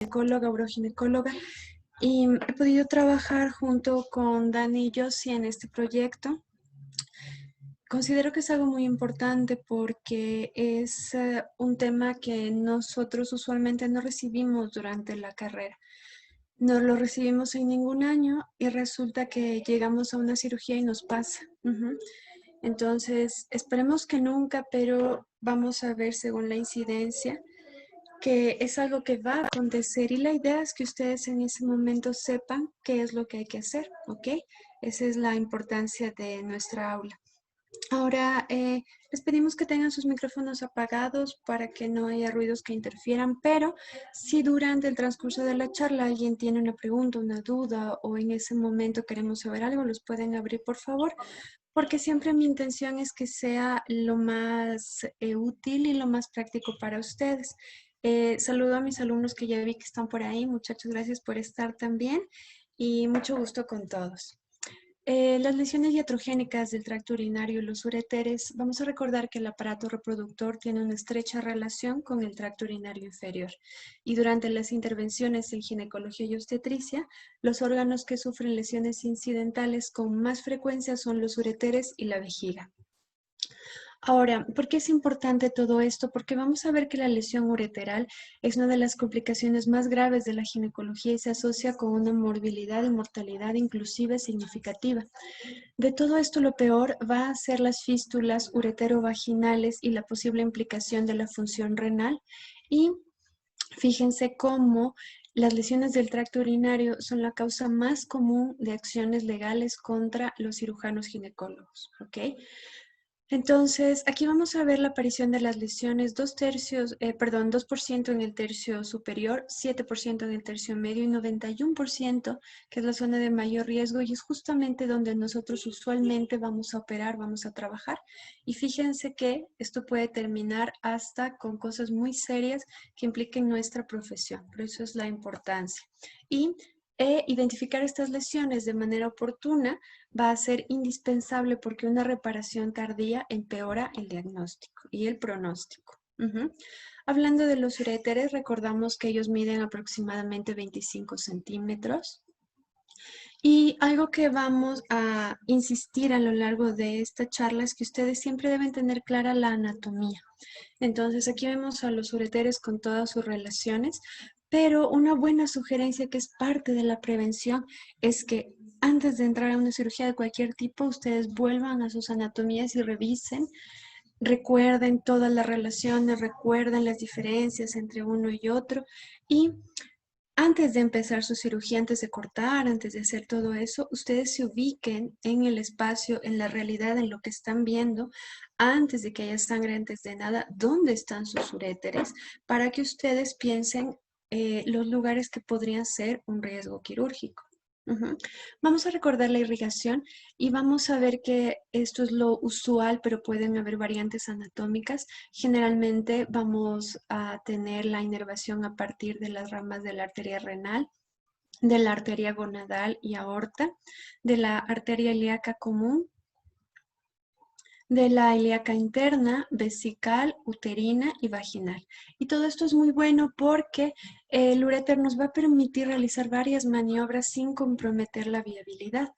ginecóloga, uroginecóloga, y he podido trabajar junto con Dani y Josie en este proyecto. Considero que es algo muy importante porque es un tema que nosotros usualmente no recibimos durante la carrera. No lo recibimos en ningún año y resulta que llegamos a una cirugía y nos pasa. Entonces, esperemos que nunca, pero vamos a ver según la incidencia que es algo que va a acontecer y la idea es que ustedes en ese momento sepan qué es lo que hay que hacer, ¿ok? Esa es la importancia de nuestra aula. Ahora, les pedimos que tengan sus micrófonos apagados para que no haya ruidos que interfieran, pero si durante el transcurso de la charla alguien tiene una pregunta, una duda o en ese momento queremos saber algo, los pueden abrir por favor, porque siempre mi intención es que sea lo más útil y lo más práctico para ustedes. Saludo a mis alumnos que ya vi que están por ahí. Muchachos, gracias por estar también y mucho gusto con todos. Las lesiones iatrogénicas del tracto urinario y los ureteres, vamos a recordar que el aparato reproductor tiene una estrecha relación con el tracto urinario inferior y durante las intervenciones en ginecología y obstetricia, los órganos que sufren lesiones incidentales con más frecuencia son los ureteres y la vejiga. Ahora, ¿por qué es importante todo esto? Porque vamos a ver que la lesión ureteral es una de las complicaciones más graves de la ginecología y se asocia con una morbilidad y mortalidad inclusive significativa. De todo esto, lo peor va a ser las fístulas ureterovaginales y la posible implicación de la función renal. Y fíjense cómo las lesiones del tracto urinario son la causa más común de acciones legales contra los cirujanos ginecólogos, ¿ok? Entonces, aquí vamos a ver la aparición de las lesiones, 2% en el tercio superior, 7% en el tercio medio y 91%, que es la zona de mayor riesgo y es justamente donde nosotros usualmente vamos a operar, vamos a trabajar. Y fíjense que esto puede terminar hasta con cosas muy serias que impliquen nuestra profesión, por eso es la importancia. Y identificar estas lesiones de manera oportuna va a ser indispensable porque una reparación tardía empeora el diagnóstico y el pronóstico. Hablando de los uréteres, recordamos que ellos miden aproximadamente 25 centímetros. Y algo que vamos a insistir a lo largo de esta charla es que ustedes siempre deben tener clara la anatomía. Entonces aquí vemos a los ureteres con todas sus relaciones, pero una buena sugerencia que es parte de la prevención es que antes de entrar a una cirugía de cualquier tipo, ustedes vuelvan a sus anatomías y revisen, recuerden todas las relaciones, recuerden las diferencias entre uno y otro y antes de empezar su cirugía, antes de cortar, antes de hacer todo eso, ustedes se ubiquen en el espacio, en la realidad, en lo que están viendo, antes de que haya sangre, antes de nada, dónde están sus uréteres, para que ustedes piensen los lugares que podrían ser un riesgo quirúrgico. Vamos a recordar la irrigación y vamos a ver que esto es lo usual, pero pueden haber variantes anatómicas. Generalmente vamos a tener la inervación a partir de las ramas de la arteria renal, de la arteria gonadal y aorta, de la arteria ilíaca común, de la ilíaca interna, vesical, uterina y vaginal. Y todo esto es muy bueno porque el uréter nos va a permitir realizar varias maniobras sin comprometer la viabilidad,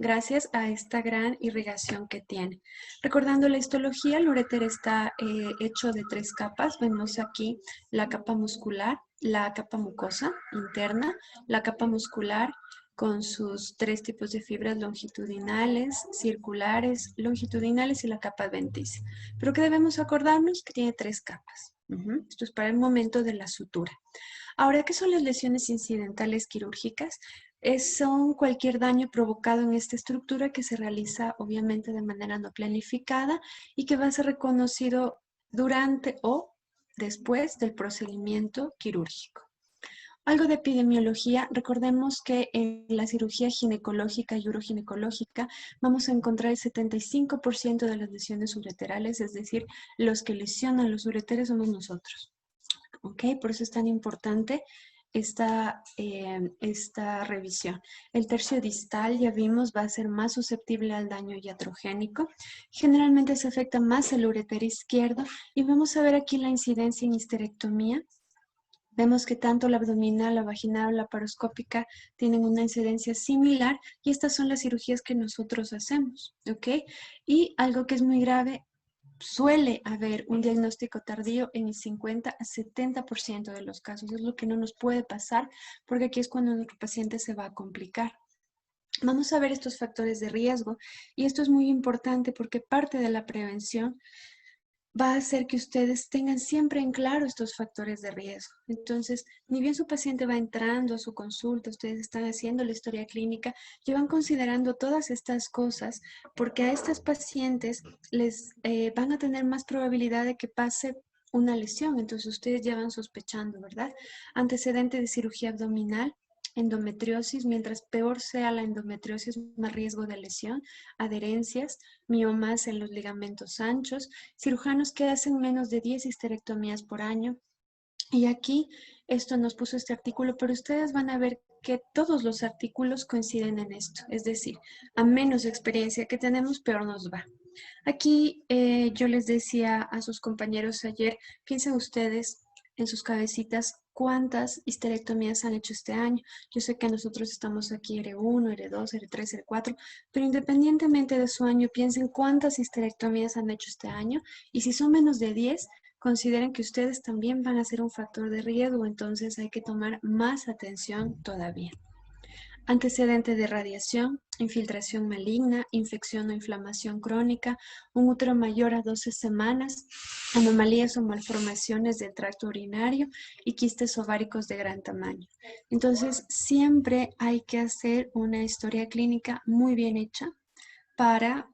gracias a esta gran irrigación que tiene. Recordando la histología, el uréter está hecho de 3 capas. Vemos aquí la capa muscular, la capa mucosa interna, la capa muscular con sus 3 tipos de fibras longitudinales, circulares, longitudinales y la capa adventicia. Pero que debemos acordarnos que tiene 3 capas. Esto es para el momento de la sutura. Ahora, ¿qué son las lesiones incidentales quirúrgicas? Son cualquier daño provocado en esta estructura que se realiza obviamente de manera no planificada y que va a ser reconocido durante o después del procedimiento quirúrgico. Algo de epidemiología, recordemos que en la cirugía ginecológica y uroginecológica vamos a encontrar el 75% de las lesiones ureterales, es decir, los que lesionan los ureteres somos nosotros. ¿Ok? Por eso es tan importante esta revisión. El tercio distal, ya vimos, va a ser más susceptible al daño iatrogénico. Generalmente se afecta más el ureter izquierdo y vamos a ver aquí la incidencia en histerectomía Vemos que tanto la abdominal, la vaginal, la paroscópica tienen una incidencia similar y estas son las cirugías que nosotros hacemos, ¿ok? Y algo que es muy grave, suele haber un diagnóstico tardío en el 50 a 70% de los casos. Es lo que no nos puede pasar porque aquí es cuando nuestro paciente se va a complicar. Vamos a ver estos factores de riesgo y esto es muy importante porque parte de la prevención va a hacer que ustedes tengan siempre en claro estos factores de riesgo. Entonces, ni bien su paciente va entrando a su consulta, ustedes están haciendo la historia clínica, llevan considerando todas estas cosas porque a estas pacientes les van a tener más probabilidad de que pase una lesión. Entonces, ustedes ya van sospechando, ¿verdad? Antecedente de cirugía abdominal, endometriosis, mientras peor sea la endometriosis, más riesgo de lesión, adherencias, miomas en los ligamentos anchos, cirujanos que hacen menos de 10 histerectomías por año. Y aquí esto nos puso este artículo, pero ustedes van a ver que todos los artículos coinciden en esto. Es decir, a menos experiencia que tenemos, peor nos va. Aquí yo les decía a sus compañeros ayer, piensen ustedes en sus cabecitas cuántas histerectomías han hecho este año. Yo sé que nosotros estamos aquí R1, R2, R3, R4, pero independientemente de su año, piensen cuántas histerectomías han hecho este año y si son menos de 10, consideren que ustedes también van a ser un factor de riesgo, entonces hay que tomar más atención todavía. Antecedente de radiación, infiltración maligna, infección o inflamación crónica, un útero mayor a 12 semanas, anomalías o malformaciones del tracto urinario y quistes ováricos de gran tamaño. Entonces, siempre hay que hacer una historia clínica muy bien hecha para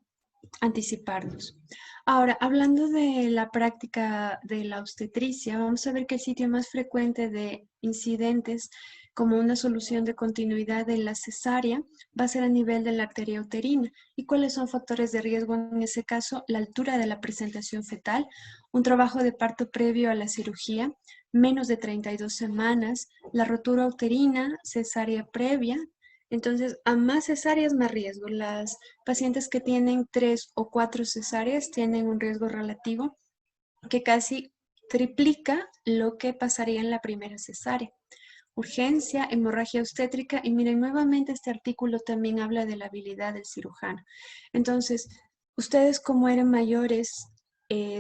anticiparnos. Ahora, hablando de la práctica de la obstetricia, vamos a ver que el sitio más frecuente de incidentes como una solución de continuidad de la cesárea va a ser a nivel de la arteria uterina. ¿Y cuáles son factores de riesgo en ese caso? La altura de la presentación fetal, un trabajo de parto previo a la cirugía, menos de 32 semanas, la rotura uterina, cesárea previa. Entonces, a más cesáreas, más riesgo. Las pacientes que tienen 3 o 4 cesáreas tienen un riesgo relativo que casi triplica lo que pasaría en la primera cesárea. Urgencia, hemorragia obstétrica y miren, nuevamente este artículo también habla de la habilidad del cirujano. Entonces, ustedes como eran mayores,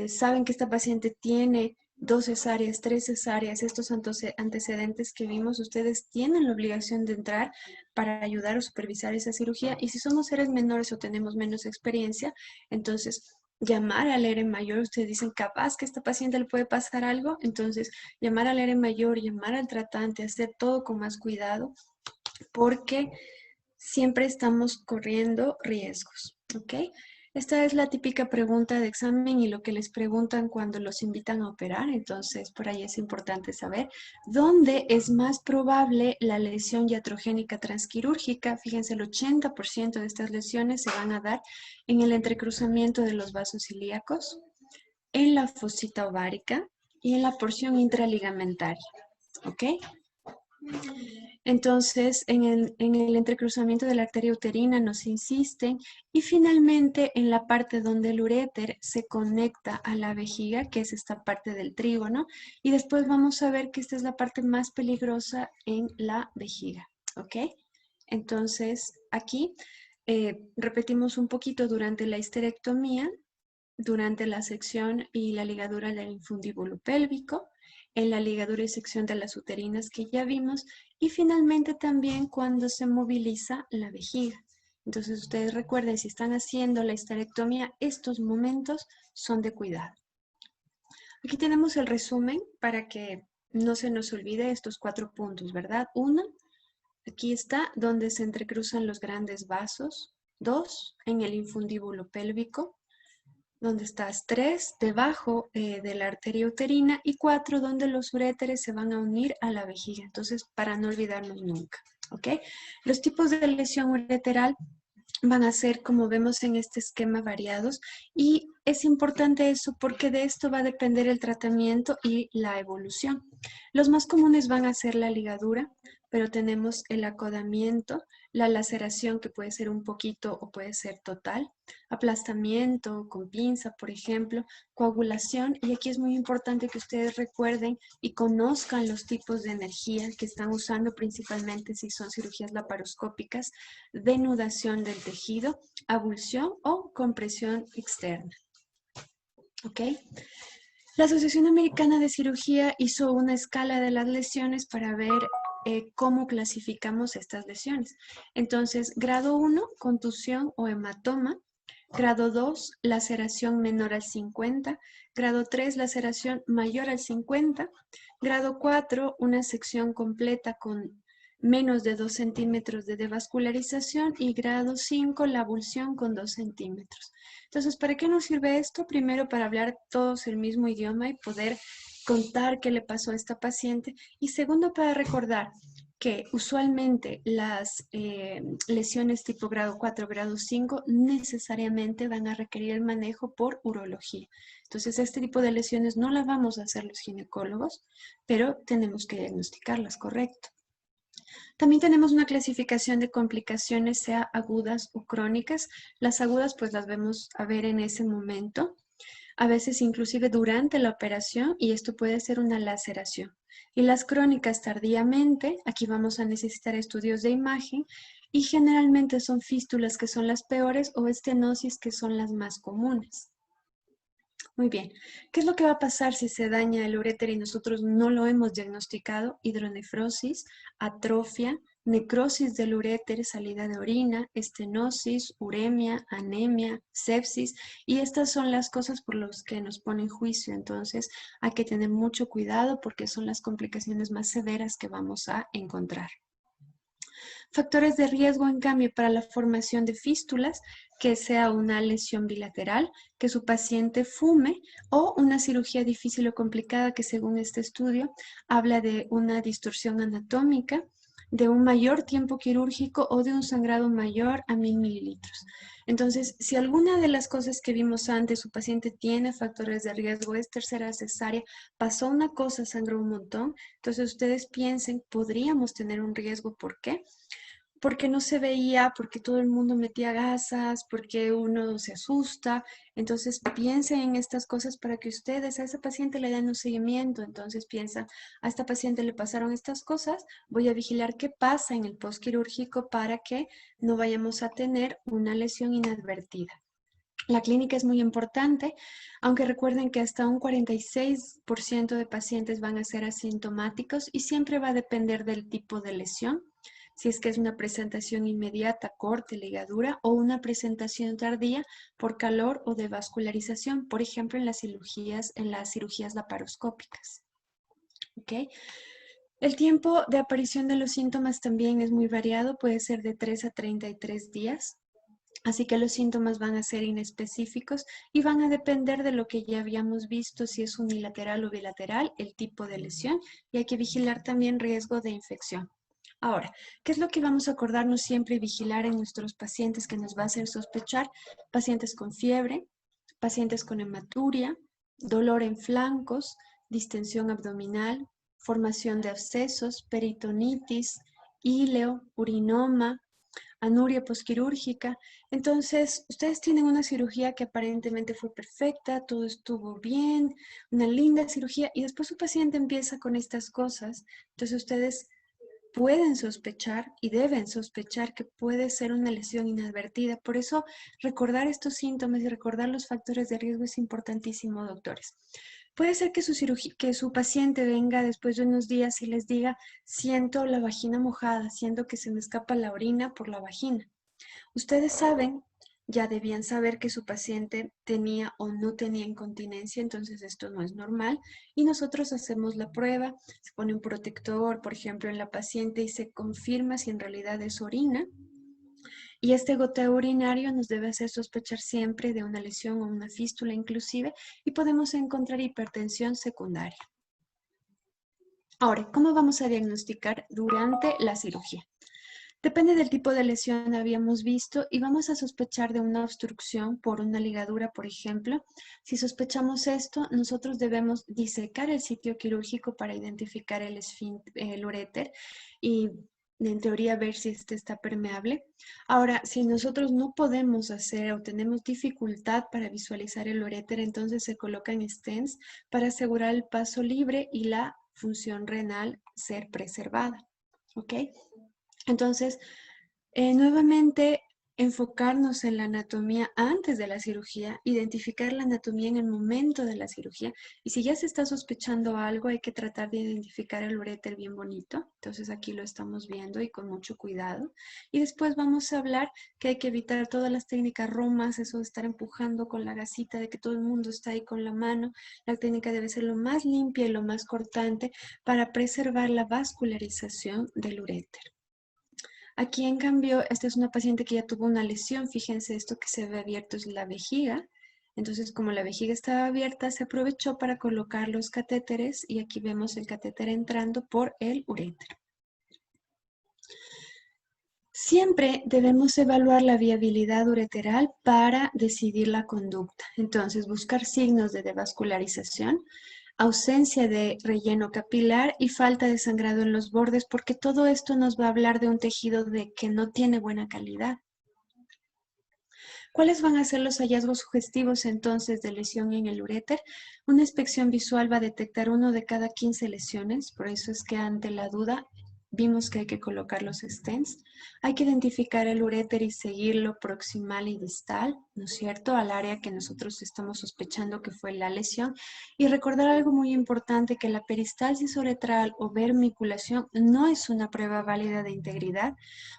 saben que esta paciente tiene 2 cesáreas, 3 cesáreas, estos antecedentes que vimos, ustedes tienen la obligación de entrar para ayudar o supervisar esa cirugía y si somos seres menores o tenemos menos experiencia, entonces llamar al ERE mayor, ustedes dicen capaz que a esta paciente le puede pasar algo, entonces llamar al ERE mayor, llamar al tratante, hacer todo con más cuidado porque siempre estamos corriendo riesgos, ¿ok? Esta es la típica pregunta de examen y lo que les preguntan cuando los invitan a operar, entonces por ahí es importante saber dónde es más probable la lesión iatrogénica transquirúrgica. Fíjense, el 80% de estas lesiones se van a dar en el entrecruzamiento de los vasos ilíacos, en la fosita ovárica y en la porción intraligamentaria, ¿ok? Entonces, en el entrecruzamiento de la arteria uterina nos insisten y finalmente en la parte donde el uréter se conecta a la vejiga, que es esta parte del trígono, y después vamos a ver que esta es la parte más peligrosa en la vejiga, ¿ok? Entonces, aquí repetimos un poquito durante la histerectomía, durante la sección y la ligadura del infundíbulo pélvico, en la ligadura y sección de las uterinas que ya vimos, y finalmente también cuando se moviliza la vejiga. Entonces ustedes recuerden, si están haciendo la histerectomía, estos momentos son de cuidado. Aquí tenemos el resumen para que no se nos olvide estos 4 puntos, ¿verdad? 1, aquí está donde se entrecruzan los grandes vasos. 2, en el infundíbulo pélvico. Donde estás 3, debajo de la arteria uterina y 4, donde los uréteres se van a unir a la vejiga. Entonces, para no olvidarnos nunca, ¿ok? Los tipos de lesión ureteral van a ser, como vemos en este esquema, variados y es importante eso porque de esto va a depender el tratamiento y la evolución. Los más comunes van a ser la ligadura, pero tenemos el acodamiento, la laceración que puede ser un poquito o puede ser total, aplastamiento con pinza, por ejemplo, coagulación, y aquí es muy importante que ustedes recuerden y conozcan los tipos de energía que están usando principalmente si son cirugías laparoscópicas, denudación del tejido, abulsión o compresión externa. ¿Ok? La Asociación Americana de Cirugía hizo una escala de las lesiones para ver cómo clasificamos estas lesiones. Entonces, grado 1, contusión o hematoma. Grado 2, laceración menor al 50. Grado 3, laceración mayor al 50. Grado 4, una sección completa con menos de 2 centímetros de devascularización. Y grado 5, la abulsión con 2 centímetros. Entonces, ¿para qué nos sirve esto? Primero, para hablar todos el mismo idioma y poder contar qué le pasó a esta paciente. Y segundo, para recordar que usualmente las lesiones tipo grado 4, grado 5 necesariamente van a requerir el manejo por urología. Entonces, este tipo de lesiones no las vamos a hacer los ginecólogos, pero tenemos que diagnosticarlas, correcto. También tenemos una clasificación de complicaciones, sea agudas o crónicas. Las agudas pues las vemos a ver en ese momento, a veces inclusive durante la operación, y esto puede ser una laceración. Y las crónicas tardíamente, aquí vamos a necesitar estudios de imagen, y generalmente son fístulas que son las peores o estenosis que son las más comunes. Muy bien, ¿qué es lo que va a pasar si se daña el uréter y nosotros no lo hemos diagnosticado? Hidronefrosis, atrofia, necrosis del uréter, salida de orina, estenosis, uremia, anemia, sepsis, y estas son las cosas por las que nos ponen juicio. Entonces hay que tener mucho cuidado porque son las complicaciones más severas que vamos a encontrar. Factores de riesgo, en cambio, para la formación de fístulas, que sea una lesión bilateral, que su paciente fume o una cirugía difícil o complicada que según este estudio habla de una distorsión anatómica, de un mayor tiempo quirúrgico o de un sangrado mayor a 1000 mililitros. Entonces, si alguna de las cosas que vimos antes, su paciente tiene factores de riesgo, es tercera cesárea, pasó una cosa, sangró un montón, entonces ustedes piensen, podríamos tener un riesgo. ¿Por qué? Porque no se veía, porque todo el mundo metía gasas, porque uno se asusta. Entonces piensen en estas cosas para que ustedes a esa paciente le den un seguimiento. Entonces piensa, a esta paciente le pasaron estas cosas, voy a vigilar qué pasa en el postquirúrgico para que no vayamos a tener una lesión inadvertida. La clínica es muy importante, aunque recuerden que hasta un 46% de pacientes van a ser asintomáticos y siempre va a depender del tipo de lesión. Si es que es una presentación inmediata, corte, ligadura, o una presentación tardía por calor o de vascularización, por ejemplo, en las cirugías laparoscópicas. ¿Okay? El tiempo de aparición de los síntomas también es muy variado, puede ser de 3 a 33 días. Así que los síntomas van a ser inespecíficos y van a depender de lo que ya habíamos visto, si es unilateral o bilateral, el tipo de lesión, y hay que vigilar también riesgo de infección. Ahora, ¿qué es lo que vamos a acordarnos siempre y vigilar en nuestros pacientes que nos va a hacer sospechar? Pacientes con fiebre, pacientes con hematuria, dolor en flancos, distensión abdominal, formación de abscesos, peritonitis, híleo, urinoma, anuria posquirúrgica. Entonces, ustedes tienen una cirugía que aparentemente fue perfecta, todo estuvo bien, una linda cirugía, y después su paciente empieza con estas cosas. Entonces, ustedes pueden sospechar y deben sospechar que puede ser una lesión inadvertida. Por eso, recordar estos síntomas y recordar los factores de riesgo es importantísimo, doctores. Puede ser que su paciente venga después de unos días y les diga, siento la vagina mojada, siento que se me escapa la orina por la vagina. Ustedes saben, ya debían saber que su paciente tenía o no tenía incontinencia, entonces esto no es normal. Y nosotros hacemos la prueba, se pone un protector, por ejemplo, en la paciente y se confirma si en realidad es orina. Y este goteo urinario nos debe hacer sospechar siempre de una lesión o una fístula inclusive, y podemos encontrar hipertensión secundaria. Ahora, ¿cómo vamos a diagnosticar durante la cirugía? Depende del tipo de lesión, habíamos visto, y vamos a sospechar de una obstrucción por una ligadura, por ejemplo. Si sospechamos esto, nosotros debemos disecar el sitio quirúrgico para identificar el uréter y en teoría ver si este está permeable. Ahora, si nosotros no podemos hacer o tenemos dificultad para visualizar el uréter, entonces se colocan stents para asegurar el paso libre y la función renal ser preservada. ¿Ok? Entonces, nuevamente enfocarnos en la anatomía antes de la cirugía, identificar la anatomía en el momento de la cirugía, y si ya se está sospechando algo, hay que tratar de identificar el uréter bien bonito. Entonces aquí lo estamos viendo y con mucho cuidado. Y después vamos a hablar que hay que evitar todas las técnicas romas, eso de estar empujando con la gasita, de que todo el mundo está ahí con la mano. La técnica debe ser lo más limpia y lo más cortante para preservar la vascularización del uréter. Aquí, en cambio, esta es una paciente que ya tuvo una lesión. Fíjense, esto que se ve abierto es la vejiga. Entonces, como la vejiga estaba abierta, se aprovechó para colocar los catéteres y aquí vemos el catéter entrando por el uréter. Siempre debemos evaluar la viabilidad ureteral para decidir la conducta. Entonces, buscar signos de devascularización, ausencia de relleno capilar y falta de sangrado en los bordes, porque todo esto nos va a hablar de un tejido que no tiene buena calidad. ¿Cuáles van a ser los hallazgos sugestivos entonces de lesión en el uréter? Una inspección visual va a detectar 1 de cada 15 lesiones, por eso es que ante la duda vimos que hay que colocar los stents. Hay que identificar el uréter y seguirlo proximal y distal, ¿no es cierto?, al área que nosotros estamos sospechando que fue la lesión. Y recordar algo muy importante, que la peristalsis uretral o vermiculación no es una prueba válida de integridad,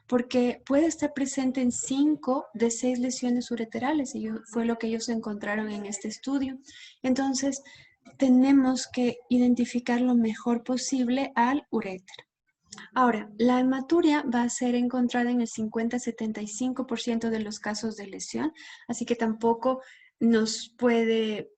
porque puede estar presente en 5 de 6 lesiones ureterales, y fue lo que ellos encontraron en este estudio. Entonces, tenemos que identificar lo mejor posible al uréter. Ahora, la hematuria va a ser encontrada en el 50-75% de los casos de lesión, así que tampoco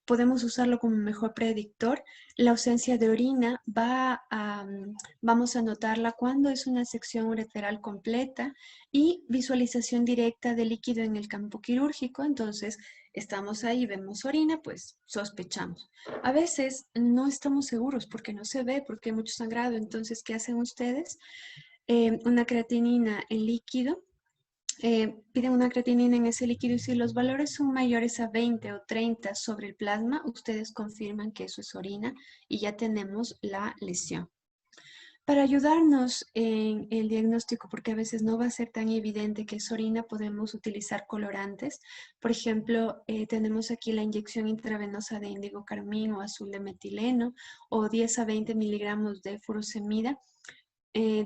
podemos usarlo como mejor predictor. La ausencia de orina vamos a notarla cuando es una sección ureteral completa, y visualización directa de líquido en el campo quirúrgico. Entonces, estamos ahí, vemos orina, pues sospechamos. A veces no estamos seguros porque no se ve, porque hay mucho sangrado. Entonces, ¿qué hacen ustedes? Una creatinina en líquido. Piden una creatinina en ese líquido, y si los valores son mayores a 20 o 30 sobre el plasma, ustedes confirman que eso es orina y ya tenemos la lesión. Para ayudarnos en el diagnóstico, porque a veces no va a ser tan evidente que es orina, podemos utilizar colorantes. Por ejemplo, tenemos aquí la inyección intravenosa de índigo carmín o azul de metileno, o 10 a 20 miligramos de furosemida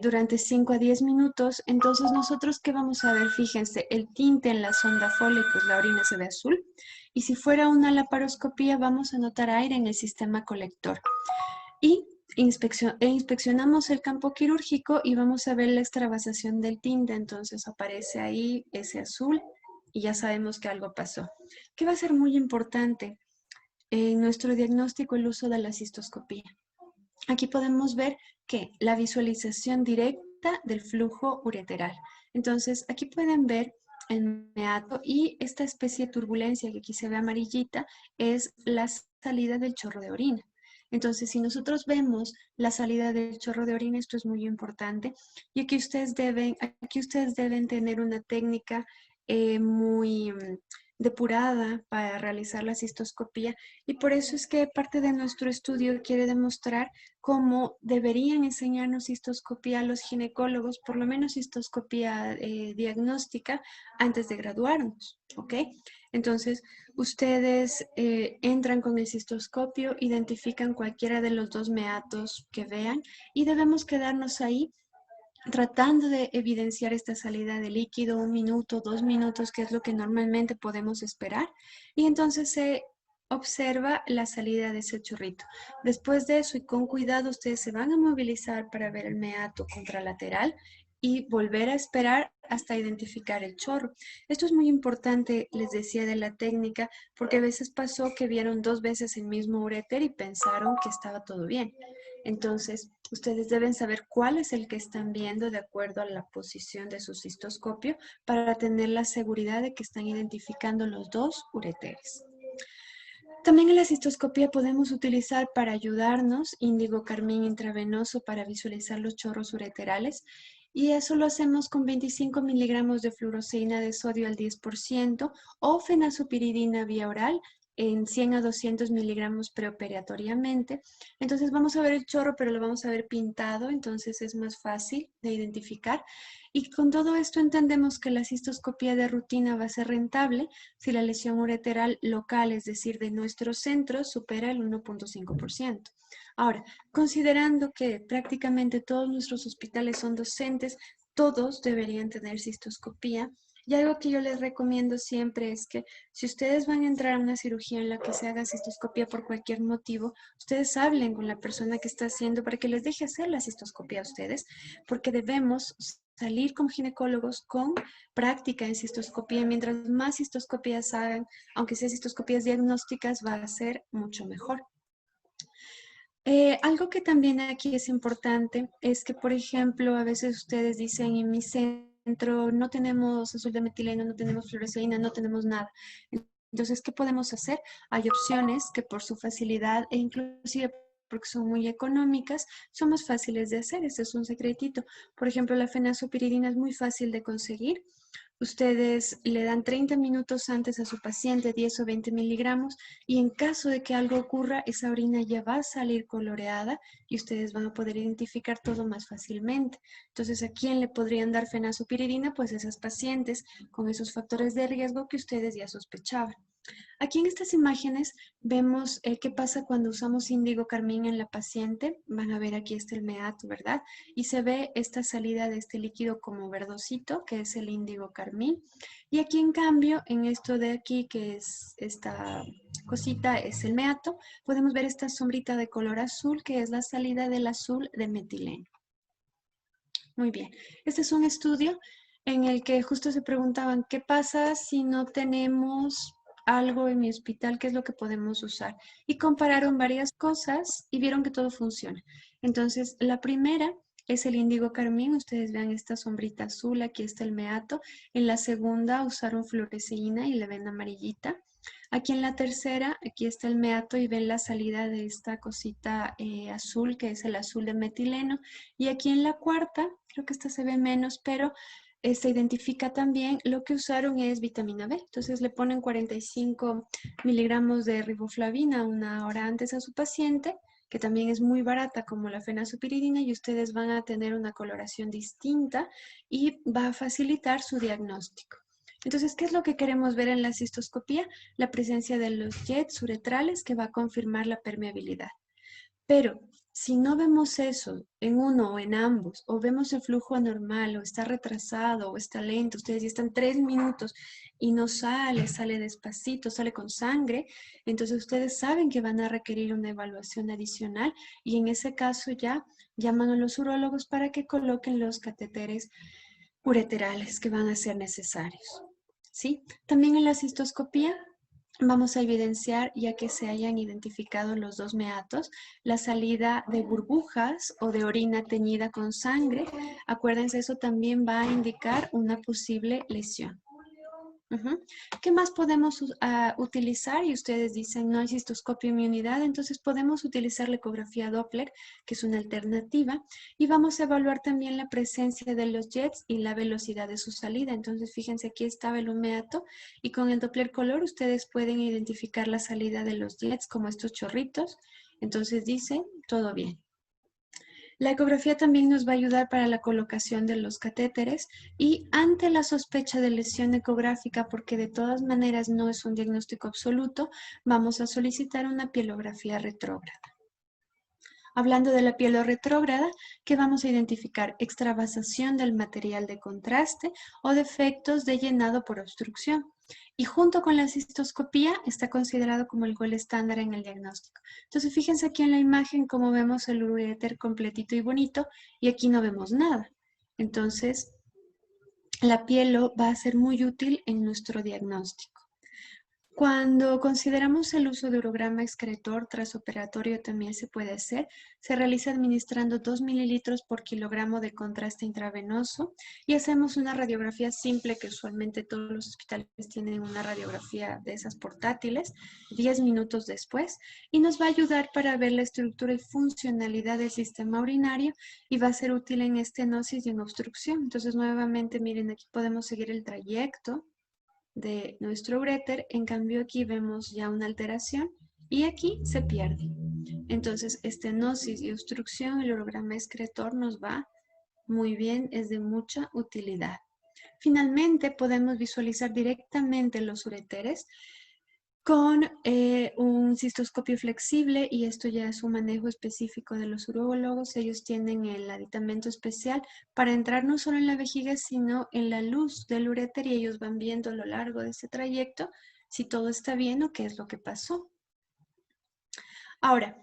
durante 5 a 10 minutos. Entonces, nosotros, ¿qué vamos a ver? Fíjense, el tinte en la sonda Foley, pues la orina se ve azul. Y si fuera una laparoscopía, vamos a notar aire en el sistema colector. Y inspeccionamos el campo quirúrgico y vamos a ver la extravasación del tinte. Entonces aparece ahí ese azul y ya sabemos que algo pasó. ¿Qué va a ser muy importante en nuestro diagnóstico? El uso de la cistoscopía. Aquí podemos ver que la visualización directa del flujo ureteral. Entonces, aquí pueden ver el meato, y esta especie de turbulencia que aquí se ve amarillita es la salida del chorro de orina. Entonces, si nosotros vemos la salida del chorro de orina, esto es muy importante. Y aquí ustedes deben tener una técnica muy depurada para realizar la cistoscopía, y por eso es que parte de nuestro estudio quiere demostrar cómo deberían enseñarnos cistoscopía a los ginecólogos, por lo menos cistoscopía diagnóstica, antes de graduarnos, ¿ok? Entonces, ustedes entran con el cistoscopio, identifican cualquiera de los 2 meatos que vean, y debemos quedarnos ahí tratando de evidenciar esta salida de líquido, 1 minuto, 2 minutos, que es lo que normalmente podemos esperar, y entonces se observa la salida de ese chorrito. Después de eso, y con cuidado, ustedes se van a movilizar para ver el meato contralateral y volver a esperar hasta identificar el chorro. Esto es muy importante, les decía, de la técnica, porque a veces pasó que vieron 2 veces el mismo uréter y pensaron que estaba todo bien. Entonces, ustedes deben saber cuál es el que están viendo de acuerdo a la posición de su cistoscopio para tener la seguridad de que están identificando los dos ureteres. También en la cistoscopía podemos utilizar para ayudarnos índigo carmín intravenoso para visualizar los chorros ureterales y eso lo hacemos con 25 miligramos de fluoroceína de sodio al 10% o fenazopiridina vía oral en 100 a 200 miligramos preoperatoriamente. Entonces vamos a ver el chorro, pero lo vamos a ver pintado, entonces es más fácil de identificar. Y con todo esto entendemos que la cistoscopía de rutina va a ser rentable si la lesión ureteral local, es decir, de nuestro centro, supera el 1.5%. Ahora, considerando que prácticamente todos nuestros hospitales son docentes, todos deberían tener cistoscopía. Y algo que yo les recomiendo siempre es que si ustedes van a entrar a una cirugía en la que se haga cistoscopía por cualquier motivo, ustedes hablen con la persona que está haciendo para que les deje hacer la cistoscopía a ustedes, porque debemos salir como ginecólogos con práctica en cistoscopía. Mientras más cistoscopías hagan, aunque sean cistoscopías diagnósticas, va a ser mucho mejor. Algo que también aquí es importante es que, por ejemplo, a veces ustedes dicen en mi centro no tenemos azul de metileno, no tenemos fluoresceína, no tenemos nada. Entonces, ¿qué podemos hacer? Hay opciones que por su facilidad e inclusive porque son muy económicas, son más fáciles de hacer. Este es un secretito. Por ejemplo, la fenazopiridina es muy fácil de conseguir. Ustedes le dan 30 minutos antes a su paciente 10 o 20 miligramos y en caso de que algo ocurra, esa orina ya va a salir coloreada y ustedes van a poder identificar todo más fácilmente. Entonces, ¿a quién le podrían dar fenazopiridina? Pues a esas pacientes con esos factores de riesgo que ustedes ya sospechaban. Aquí en estas imágenes vemos qué pasa cuando usamos índigo carmín en la paciente. Van a ver aquí está el meato, ¿verdad? Y se ve esta salida de este líquido como verdosito, que es el índigo carmín. Y aquí en cambio, en esto de aquí, que es esta cosita, es el meato, podemos ver esta sombrita de color azul, que es la salida del azul de metileno. Muy bien. Este es un estudio en el que justo se preguntaban, ¿qué pasa si no tenemos algo en mi hospital? ¿Qué es lo que podemos usar? Y compararon varias cosas y vieron que todo funciona. Entonces, la primera es el índigo carmín. Ustedes vean esta sombrita azul, aquí está el meato. En la segunda usaron fluoresceína y la ven amarillita. Aquí en la tercera, aquí está el meato y ven la salida de esta cosita azul, que es el azul de metileno. Y aquí en la cuarta, creo que esta se ve menos, pero se identifica también, lo que usaron es vitamina B. Entonces le ponen 45 miligramos de riboflavina una hora antes a su paciente, que también es muy barata como la fenazopiridina, y ustedes van a tener una coloración distinta y va a facilitar su diagnóstico. Entonces, ¿qué es lo que queremos ver en la cistoscopía? La presencia de los jets uretrales que va a confirmar la permeabilidad. Pero si no vemos eso en uno o en ambos, o vemos el flujo anormal, o está retrasado, o está lento, ustedes ya están 3 minutos y no sale, sale despacito, sale con sangre, entonces ustedes saben que van a requerir una evaluación adicional y en ese caso ya llaman a los urólogos para que coloquen los catéteres ureterales que van a ser necesarios. ¿Sí? También en la cistoscopía vamos a evidenciar, ya que se hayan identificado los dos meatos, la salida de burbujas o de orina teñida con sangre. Acuérdense, eso también va a indicar una posible lesión. ¿Qué más podemos utilizar? Y ustedes dicen, no hay cistoscopio en mi unidad, entonces podemos utilizar la ecografía Doppler, que es una alternativa, y vamos a evaluar también la presencia de los jets y la velocidad de su salida. Entonces, fíjense, aquí estaba el humeato, y con el Doppler color ustedes pueden identificar la salida de los jets como estos chorritos. Entonces dice, todo bien. La ecografía también nos va a ayudar para la colocación de los catéteres y ante la sospecha de lesión ecográfica, porque de todas maneras no es un diagnóstico absoluto, vamos a solicitar una pielografía retrógrada. Hablando de la piel retrógrada, ¿qué vamos a identificar? Extravasación del material de contraste o defectos de llenado por obstrucción. Y junto con la cistoscopía está considerado como el gol estándar en el diagnóstico. Entonces, fíjense aquí en la imagen cómo vemos el uréter completito y bonito y aquí no vemos nada. Entonces, la piel va a ser muy útil en nuestro diagnóstico. Cuando consideramos el uso de urograma excretor transoperatorio también se puede hacer. Se realiza administrando 2 mililitros por kilogramo de contraste intravenoso y hacemos una radiografía simple que usualmente todos los hospitales tienen una radiografía de esas portátiles 10 minutos después y nos va a ayudar para ver la estructura y funcionalidad del sistema urinario y va a ser útil en estenosis y en obstrucción. Entonces nuevamente miren aquí podemos seguir el trayecto de nuestro uréter, en cambio aquí vemos ya una alteración y aquí se pierde. Entonces, estenosis y obstrucción, el urograma excretor nos va muy bien, es de mucha utilidad. Finalmente, podemos visualizar directamente los ureteres con un cistoscopio flexible y esto ya es un manejo específico de los urólogos. Ellos tienen el aditamento especial para entrar no solo en la vejiga, sino en la luz del uréter y ellos van viendo a lo largo de ese trayecto si todo está bien o qué es lo que pasó. Ahora,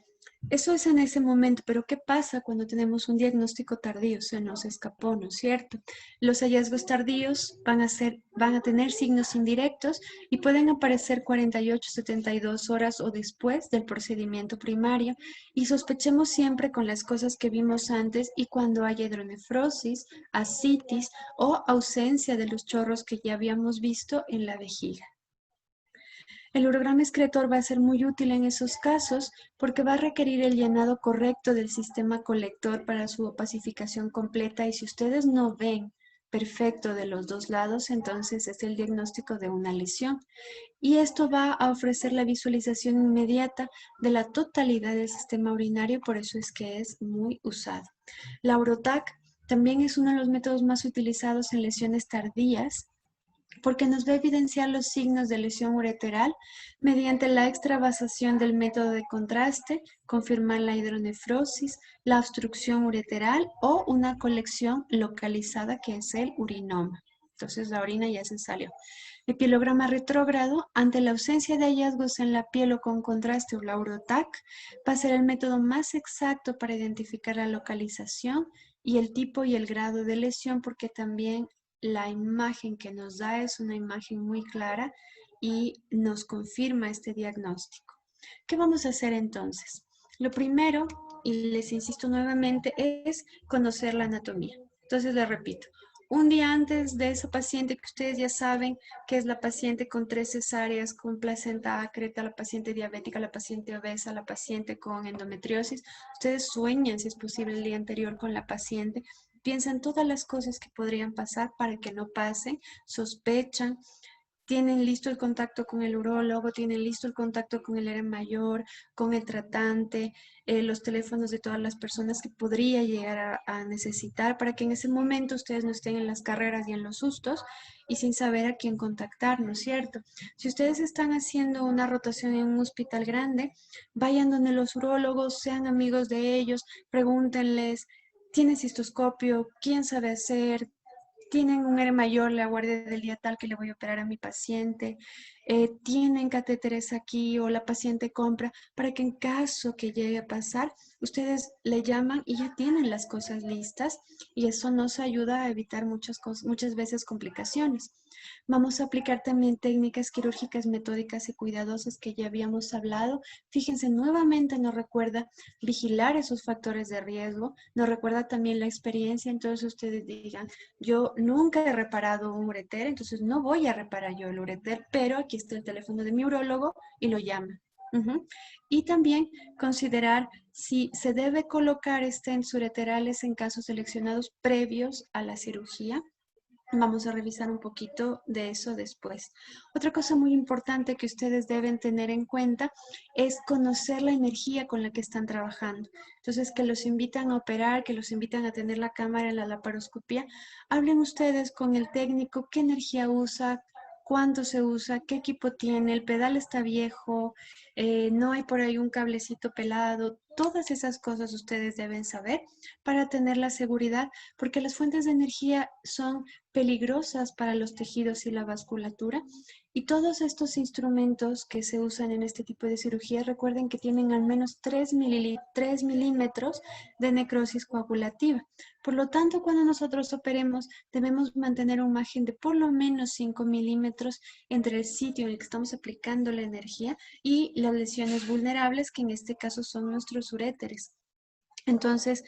eso es en ese momento, pero ¿qué pasa cuando tenemos un diagnóstico tardío? Se nos escapó, ¿no es cierto? Los hallazgos tardíos van a tener signos indirectos y pueden aparecer 48, 72 horas o después del procedimiento primario y sospechemos siempre con las cosas que vimos antes y cuando haya hidronefrosis, ascitis o ausencia de los chorros que ya habíamos visto en la vejiga. El urograma excretor va a ser muy útil en esos casos porque va a requerir el llenado correcto del sistema colector para su opacificación completa y si ustedes no ven perfecto de los dos lados, entonces es el diagnóstico de una lesión. Y esto va a ofrecer la visualización inmediata de la totalidad del sistema urinario, por eso es que es muy usado. La Urotac también es uno de los métodos más utilizados en lesiones tardías porque nos va a evidenciar los signos de lesión ureteral mediante la extravasación del método de contraste, confirmar la hidronefrosis, la obstrucción ureteral o una colección localizada que es el urinoma. Entonces la orina ya se salió. Epilograma retrógrado, ante la ausencia de hallazgos en la piel o con contraste o la Urotac, va a ser el método más exacto para identificar la localización y el tipo y el grado de lesión porque también la imagen que nos da es una imagen muy clara y nos confirma este diagnóstico. ¿Qué vamos a hacer entonces? Lo primero, y les insisto nuevamente, es conocer la anatomía. Entonces les repito, un día antes de esa paciente que ustedes ya saben que es la paciente con 3 cesáreas, con placenta acreta, la paciente diabética, la paciente obesa, la paciente con endometriosis, ustedes sueñan si es posible el día anterior con la paciente, piensan todas las cosas que podrían pasar para que no pasen, sospechan, tienen listo el contacto con el urólogo, tienen listo el contacto con el área mayor, con el tratante, los teléfonos de todas las personas que podría llegar a necesitar para que en ese momento ustedes no estén en las carreras y en los sustos y sin saber a quién contactar, ¿no es cierto? Si ustedes están haciendo una rotación en un hospital grande, vayan donde los urólogos, sean amigos de ellos, pregúntenles, ¿tienen cistoscopio? ¿Quién sabe hacer? Tienen un área mayor, la guardia del día tal que le voy a operar a mi paciente, tienen catéteres aquí o la paciente compra, para que en caso que llegue a pasar, ustedes le llaman y ya tienen las cosas listas y eso nos ayuda a evitar muchas veces complicaciones. Vamos a aplicar también técnicas quirúrgicas metódicas y cuidadosas que ya habíamos hablado. Fíjense, nuevamente nos recuerda vigilar esos factores de riesgo, nos recuerda también la experiencia, entonces ustedes digan, yo nunca he reparado un ureter, entonces no voy a reparar yo el ureter, pero aquí está el teléfono de mi urólogo y lo llama. Y también considerar si se debe colocar stents ureterales en casos seleccionados previos a la cirugía. Vamos a revisar un poquito de eso después. Otra cosa muy importante que ustedes deben tener en cuenta es conocer la energía con la que están trabajando. Entonces, que los invitan a operar, que los invitan a tener la cámara en la laparoscopía, hablen ustedes con el técnico, qué energía usa, cuánto se usa, qué equipo tiene, el pedal está viejo, no hay por ahí un cablecito pelado, Todas esas cosas ustedes deben saber para tener la seguridad, porque las fuentes de energía son peligrosas para los tejidos y la vasculatura. Y todos estos instrumentos que se usan en este tipo de cirugía, recuerden que tienen al menos 3 milímetros de necrosis coagulativa. Por lo tanto, cuando nosotros operemos, debemos mantener un margen de por lo menos 5 milímetros entre el sitio en el que estamos aplicando la energía y las lesiones vulnerables, que en este caso son nuestros uréteres. Entonces,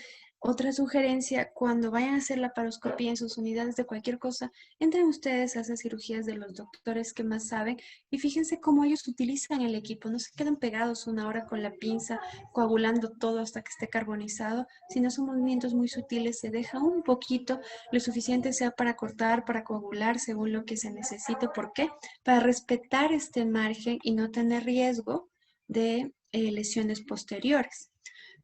otra sugerencia, cuando vayan a hacer la laparoscopía en sus unidades de cualquier cosa, entren ustedes a esas cirugías de los doctores que más saben y fíjense cómo ellos utilizan el equipo. No se quedan pegados una hora con la pinza, coagulando todo hasta que esté carbonizado, sino son movimientos muy sutiles. Se deja un poquito, lo suficiente sea para cortar, para coagular, según lo que se necesite. ¿Por qué? Para respetar este margen y no tener riesgo de lesiones posteriores.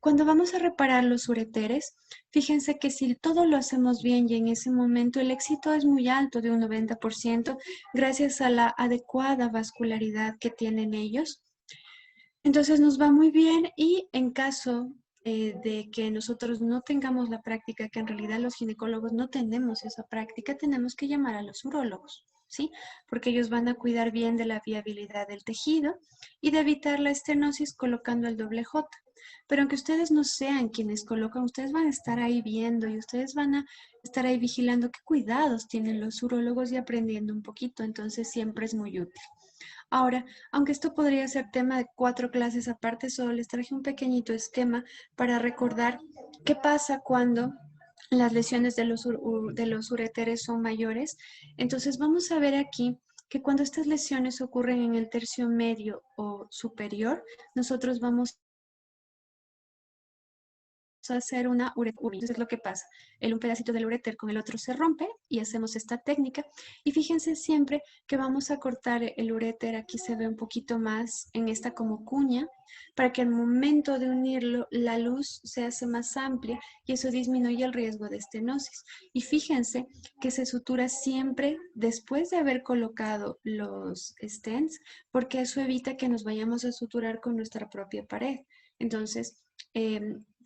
Cuando vamos a reparar los ureteres, fíjense que si todo lo hacemos bien y en ese momento el éxito es muy alto, de un 90%, gracias a la adecuada vascularidad que tienen ellos. Entonces nos va muy bien y en caso de que nosotros no tengamos la práctica, que en realidad los ginecólogos no tenemos esa práctica, tenemos que llamar a los urólogos, ¿sí? Porque ellos van a cuidar bien de la viabilidad del tejido y de evitar la estenosis colocando el doble J. Pero aunque ustedes no sean quienes colocan, ustedes van a estar ahí viendo y ustedes van a estar ahí vigilando qué cuidados tienen los urólogos y aprendiendo un poquito, entonces siempre es muy útil. Ahora, aunque esto podría ser tema de 4 clases aparte, solo les traje un pequeñito esquema para recordar qué pasa cuando las lesiones de los ureteres son mayores. Entonces vamos a ver aquí que cuando estas lesiones ocurren en el tercio medio o superior, nosotros vamos a hacer una ureterotomía. Entonces, lo que pasa, un pedacito del uréter con el otro se rompe y hacemos esta técnica. Y fíjense siempre que vamos a cortar el uréter, aquí se ve un poquito más en esta como cuña, para que al momento de unirlo la luz se hace más amplia y eso disminuye el riesgo de estenosis. Y fíjense que se sutura siempre después de haber colocado los stents, porque eso evita que nos vayamos a suturar con nuestra propia pared. Entonces,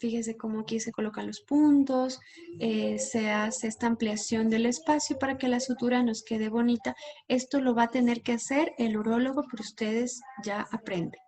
fíjese cómo aquí se colocan los puntos, se hace esta ampliación del espacio para que la sutura nos quede bonita. Esto lo va a tener que hacer el urólogo, pero ustedes ya aprenden.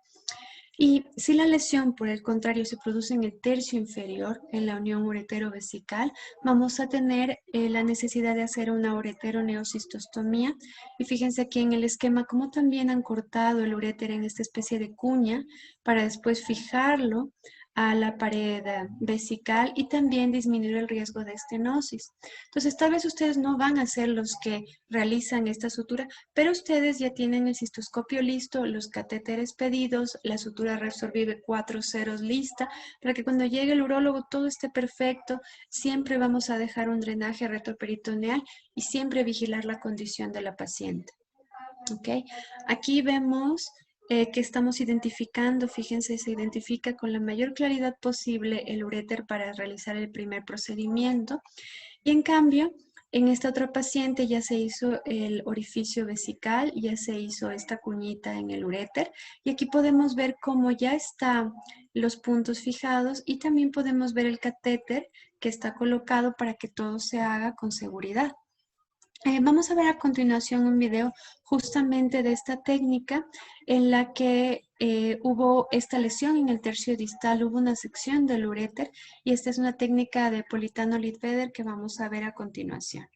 Y si la lesión, por el contrario, se produce en el tercio inferior, en la unión uretero-vesical, vamos a tener la necesidad de hacer una ureteroneocistostomía. Y fíjense aquí en el esquema cómo también han cortado el uréter en esta especie de cuña para después fijarlo a la pared vesical y también disminuir el riesgo de estenosis. Entonces, tal vez ustedes no van a ser los que realizan esta sutura, pero ustedes ya tienen el cistoscopio listo, los catéteres pedidos, la sutura Resorvive 4 ceros lista, para que cuando llegue el urólogo todo esté perfecto. Siempre vamos a dejar un drenaje retroperitoneal y siempre vigilar la condición de la paciente. ¿Ok? Aquí vemos que estamos identificando, fíjense, se identifica con la mayor claridad posible el uréter para realizar el primer procedimiento. Y en cambio, en esta otra paciente ya se hizo el orificio vesical, ya se hizo esta cuñita en el uréter y aquí podemos ver cómo ya están los puntos fijados y también podemos ver el catéter que está colocado para que todo se haga con seguridad. Vamos a ver a continuación un video justamente de esta técnica en la que hubo esta lesión en el tercio distal, hubo una sección del uréter y esta es una técnica de Politano Lidfeder que vamos a ver a continuación.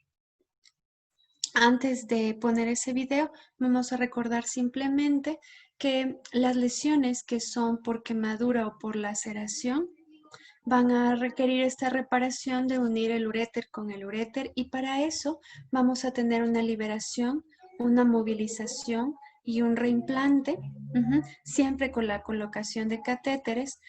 Antes de poner ese video, vamos a recordar simplemente que las lesiones que son por quemadura o por laceración van a requerir esta reparación de unir el uréter con el uréter y para eso vamos a tener una liberación, una movilización y un reimplante, siempre con la colocación de catéteres.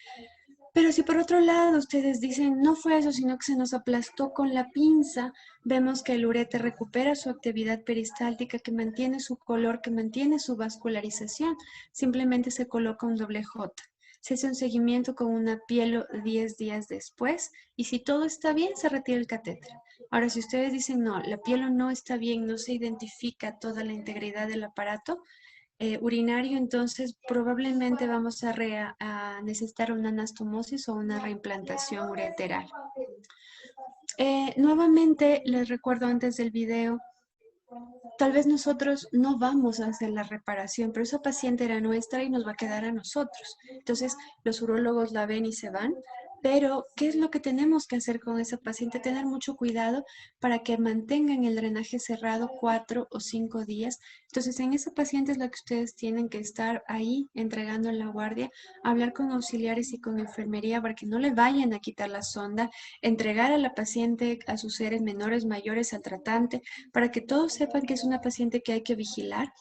Pero si por otro lado ustedes dicen no fue eso, sino que se nos aplastó con la pinza, vemos que el uréter recupera su actividad peristáltica, que mantiene su color, que mantiene su vascularización. Simplemente se coloca un doble J. Se hace un seguimiento con una pielo 10 días después y si todo está bien, se retira el catéter. Ahora, si ustedes dicen no, la pielo no está bien, no se identifica toda la integridad del aparato, urinario, entonces probablemente vamos a necesitar una anastomosis o una reimplantación ureteral. Nuevamente les recuerdo antes del video, tal vez nosotros no vamos a hacer la reparación, pero esa paciente era nuestra y nos va a quedar a nosotros. Entonces, los urólogos la ven y se van, pero ¿qué es lo que tenemos que hacer con esa paciente? Tener mucho cuidado para que mantengan el drenaje cerrado 4 o 5 días. Entonces, en esa paciente es lo que ustedes tienen que estar ahí entregando en la guardia, hablar con auxiliares y con enfermería para que no le vayan a quitar la sonda, entregar a la paciente, a sus seres menores, mayores, al tratante, para que todos sepan que es una paciente que hay que vigilar.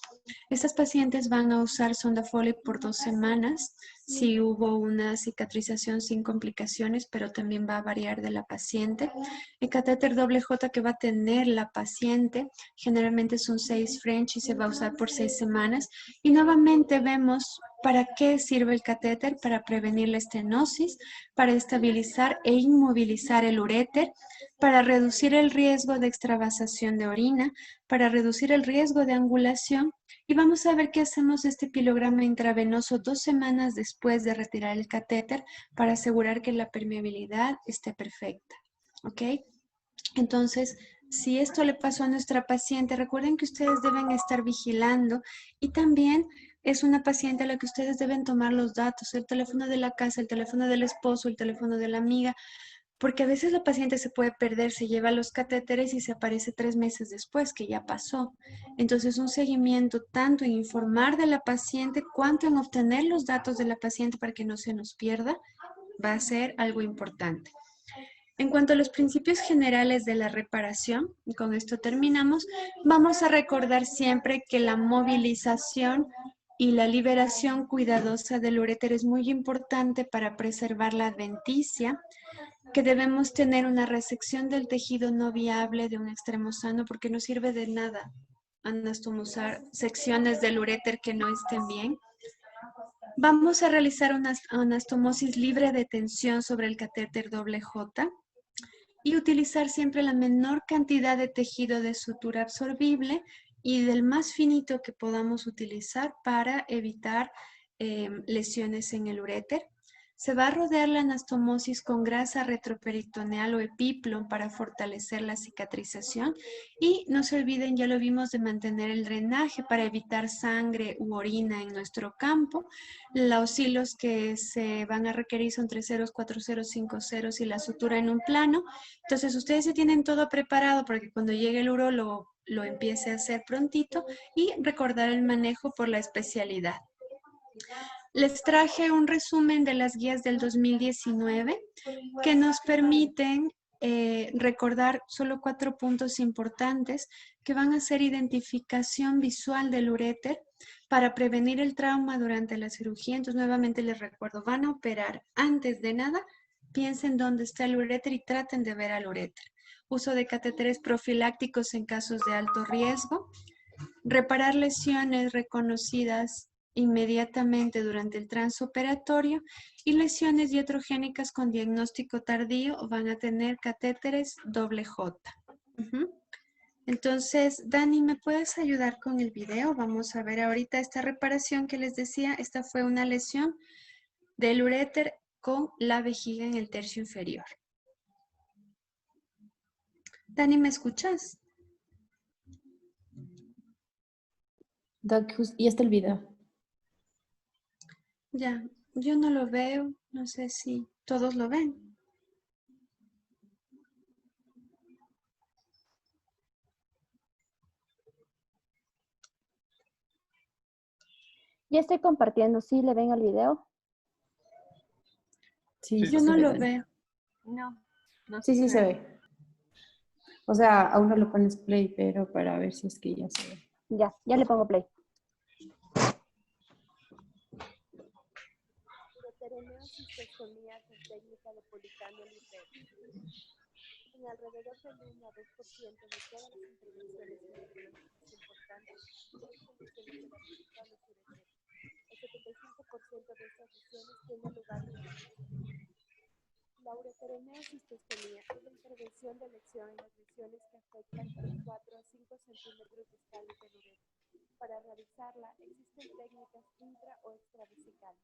Estas pacientes van a usar sonda Foley por 2 semanas si hubo una cicatrización sin complicaciones, pero también va a variar de la paciente. El catéter doble J que va a tener la paciente generalmente son 6 French y se va a usar por 6 semanas. Y nuevamente vemos para qué sirve el catéter: para prevenir la estenosis, para estabilizar e inmovilizar el uréter, para reducir el riesgo de extravasación de orina, para reducir el riesgo de angulación. Y vamos a ver qué hacemos este pilograma intravenoso 2 semanas después de retirar el catéter para asegurar que la permeabilidad esté perfecta. ¿Ok? Entonces, si esto le pasó a nuestra paciente, recuerden que ustedes deben estar vigilando y también es una paciente a la que ustedes deben tomar los datos, el teléfono de la casa, el teléfono del esposo, el teléfono de la amiga, porque a veces la paciente se puede perder, se lleva los catéteres y se aparece 3 meses después, que ya pasó. Entonces, un seguimiento tanto en informar de la paciente cuanto en obtener los datos de la paciente para que no se nos pierda, va a ser algo importante. En cuanto a los principios generales de la reparación, y con esto terminamos, vamos a recordar siempre que la movilización y la liberación cuidadosa del uréter es muy importante para preservar la adventicia, que debemos tener una resección del tejido no viable de un extremo sano, porque no sirve de nada anastomosar secciones del uréter que no estén bien. Vamos a realizar una anastomosis libre de tensión sobre el catéter doble J y utilizar siempre la menor cantidad de tejido de sutura absorbible y del más finito que podamos utilizar para evitar lesiones en el uréter. Se va a rodear la anastomosis con grasa retroperitoneal o epiplon para fortalecer la cicatrización. Y no se olviden, ya lo vimos, de mantener el drenaje para evitar sangre u orina en nuestro campo. Los hilos que se van a requerir son 3 ceros, 4 ceros, 5 ceros y la sutura en un plano. Entonces ustedes se tienen todo preparado para que cuando llegue el urólogo lo empiece a hacer prontito y recordar el manejo por la especialidad. Les traje un resumen de las guías del 2019 que nos permiten recordar solo 4 puntos importantes que van a ser identificación visual del uréter para prevenir el trauma durante la cirugía. Entonces, nuevamente les recuerdo, van a operar. Antes de nada, piensen dónde está el uréter y traten de ver al uréter. Uso de catéteres profilácticos en casos de alto riesgo. Reparar lesiones reconocidas inmediatamente durante el transoperatorio y lesiones iatrogénicas con diagnóstico tardío van a tener catéteres doble J. Entonces, Dani, ¿me puedes ayudar con el video? Vamos a ver ahorita esta reparación que les decía. Esta fue una lesión del uréter con la vejiga en el tercio inferior. Dani, ¿me escuchas? Doc, y está el video. Ya, yo no lo veo. No sé si todos lo ven. Ya estoy compartiendo. ¿Sí le ven el video? Sí, Yo sí no ve, lo Dani. veo. No Sí, sé sí si se me ve. O sea, aún no lo pones play, pero para ver si es que ya se ve. Ya le pongo play. Ureteroneosistostomía con técnica de Policano Libre. En alrededor del 1 a 2% de todas las intervenciones ginecológicas importantes hay soluciones de la vesícula a los ureteros. El 75% de estas lesiones tienen lugar durante la cirugía. La ureteroneosistostomía es la intervención de elección en las lesiones que afectan los 4 a 5 centímetros distales del uretero. Para realizarla existen técnicas intra o extravesicales.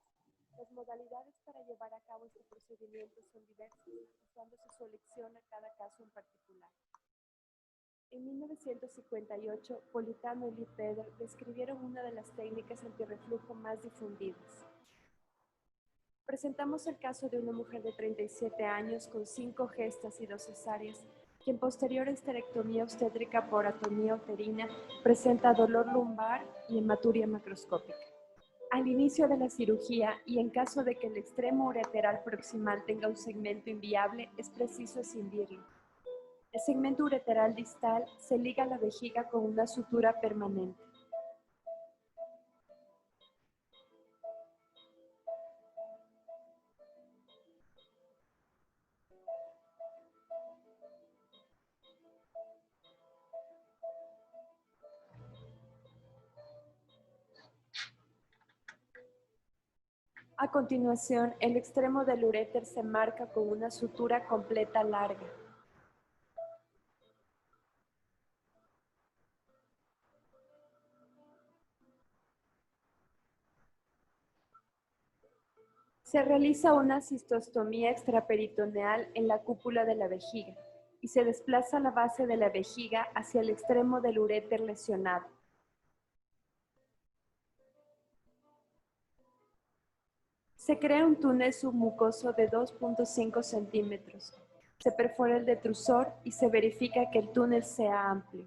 Las modalidades para llevar a cabo este procedimiento son diversas, cuando se selecciona cada caso en particular. En 1958, Politano y Liebfeder describieron una de las técnicas antirreflujo más difundidas. Presentamos el caso de una mujer de 37 años con 5 gestas y 2 cesáreas, quien posterior a esterectomía obstétrica por atonía uterina presenta dolor lumbar y hematuria macroscópica. Al inicio de la cirugía y en caso de que el extremo ureteral proximal tenga un segmento inviable, es preciso escindirlo. El segmento ureteral distal se liga a la vejiga con una sutura permanente. A continuación, el extremo del uréter se marca con una sutura completa larga. Se realiza una cistostomía extraperitoneal en la cúpula de la vejiga y se desplaza la base de la vejiga hacia el extremo del uréter lesionado. Se crea un túnel submucoso de 2.5 centímetros. Se perfora el detrusor y se verifica que el túnel sea amplio.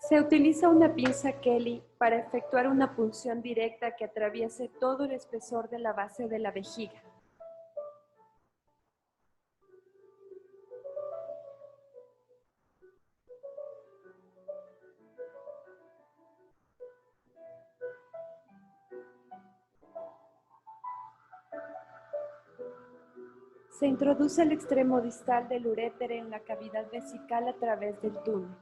Se utiliza una pinza Kelly para efectuar una punción directa que atraviese todo el espesor de la base de la vejiga. Se introduce el extremo distal del uréter en la cavidad vesical a través del túnel.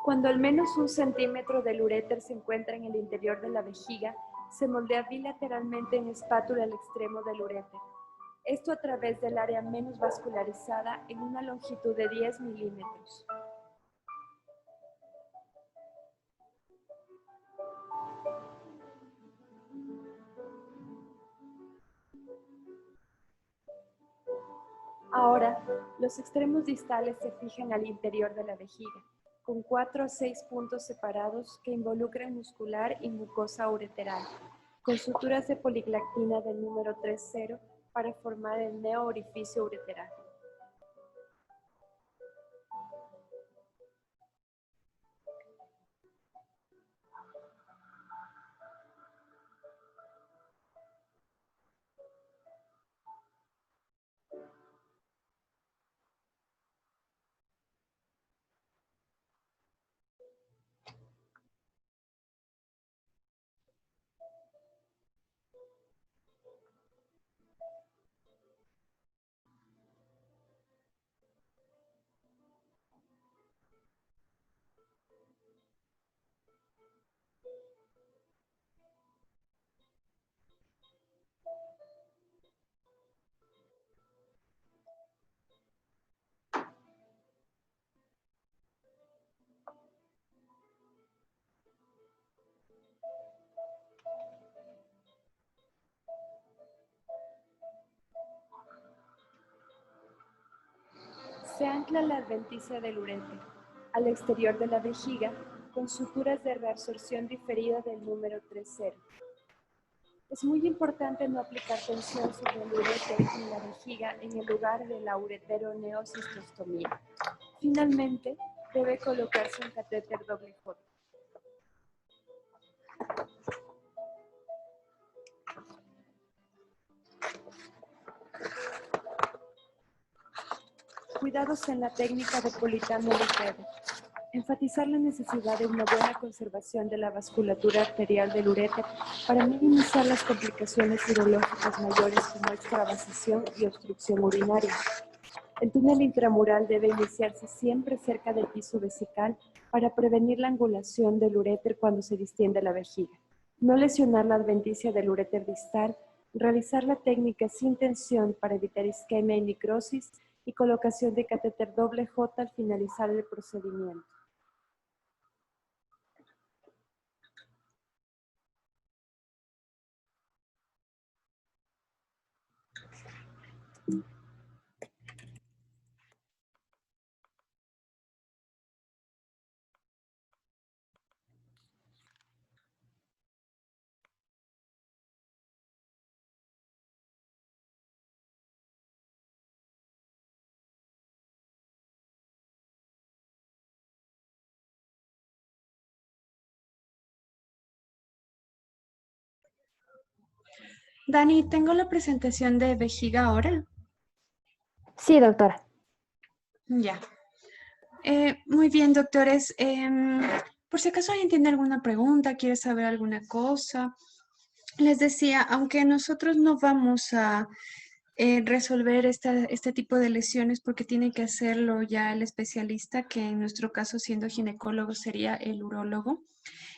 Cuando al menos 1 centímetro del uréter se encuentra en el interior de la vejiga, se moldea bilateralmente en espátula el extremo del uréter. Esto a través del área menos vascularizada en una longitud de 10 milímetros. Ahora, los extremos distales se fijan al interior de la vejiga, con 4 a 6 puntos separados que involucran muscular y mucosa ureteral, con suturas de poliglactina del número 3,0 para formar el neo-orificio ureteral. Se ancla la adventicia del uréter al exterior de la vejiga con suturas de reabsorción diferida del número 3,0. Es muy importante no aplicar tensión sobre el uréter y la vejiga en el lugar de la ureteroneocistostomía. Finalmente, debe colocarse un catéter doble J. Cuidados en la técnica de Politano Lifedo. Enfatizar la necesidad de una buena conservación de la vasculatura arterial del uréter para minimizar las complicaciones urológicas mayores como extravasación y obstrucción urinaria. El túnel intramural debe iniciarse siempre cerca del piso vesical para prevenir la angulación del uréter cuando se distiende la vejiga. No lesionar la adventicia del uréter distal, realizar la técnica sin tensión para evitar isquemia y necrosis y colocación de catéter doble J al finalizar el procedimiento. Dani, tengo la presentación de vejiga ahora. Sí, doctora. Ya. Muy bien, doctores. Por si acaso alguien tiene alguna pregunta, quiere saber alguna cosa. Les decía, aunque nosotros no vamos a resolver este tipo de lesiones porque tiene que hacerlo ya el especialista, que en nuestro caso, siendo ginecólogo, sería el urólogo,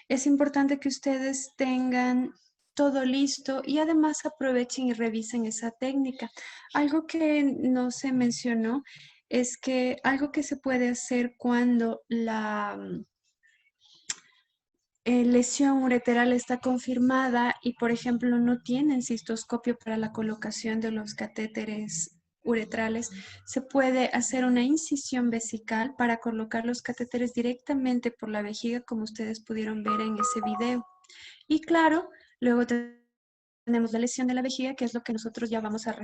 es importante que ustedes tengan todo listo y además aprovechen y revisen esa técnica. Algo que no se mencionó es que algo que se puede hacer cuando la lesión ureteral está confirmada y, por ejemplo, no tienen cistoscopio para la colocación de los catéteres uretrales, se puede hacer una incisión vesical para colocar los catéteres directamente por la vejiga, como ustedes pudieron ver en ese video. Y claro, luego tenemos la lesión de la vejiga, que es lo que nosotros ya vamos a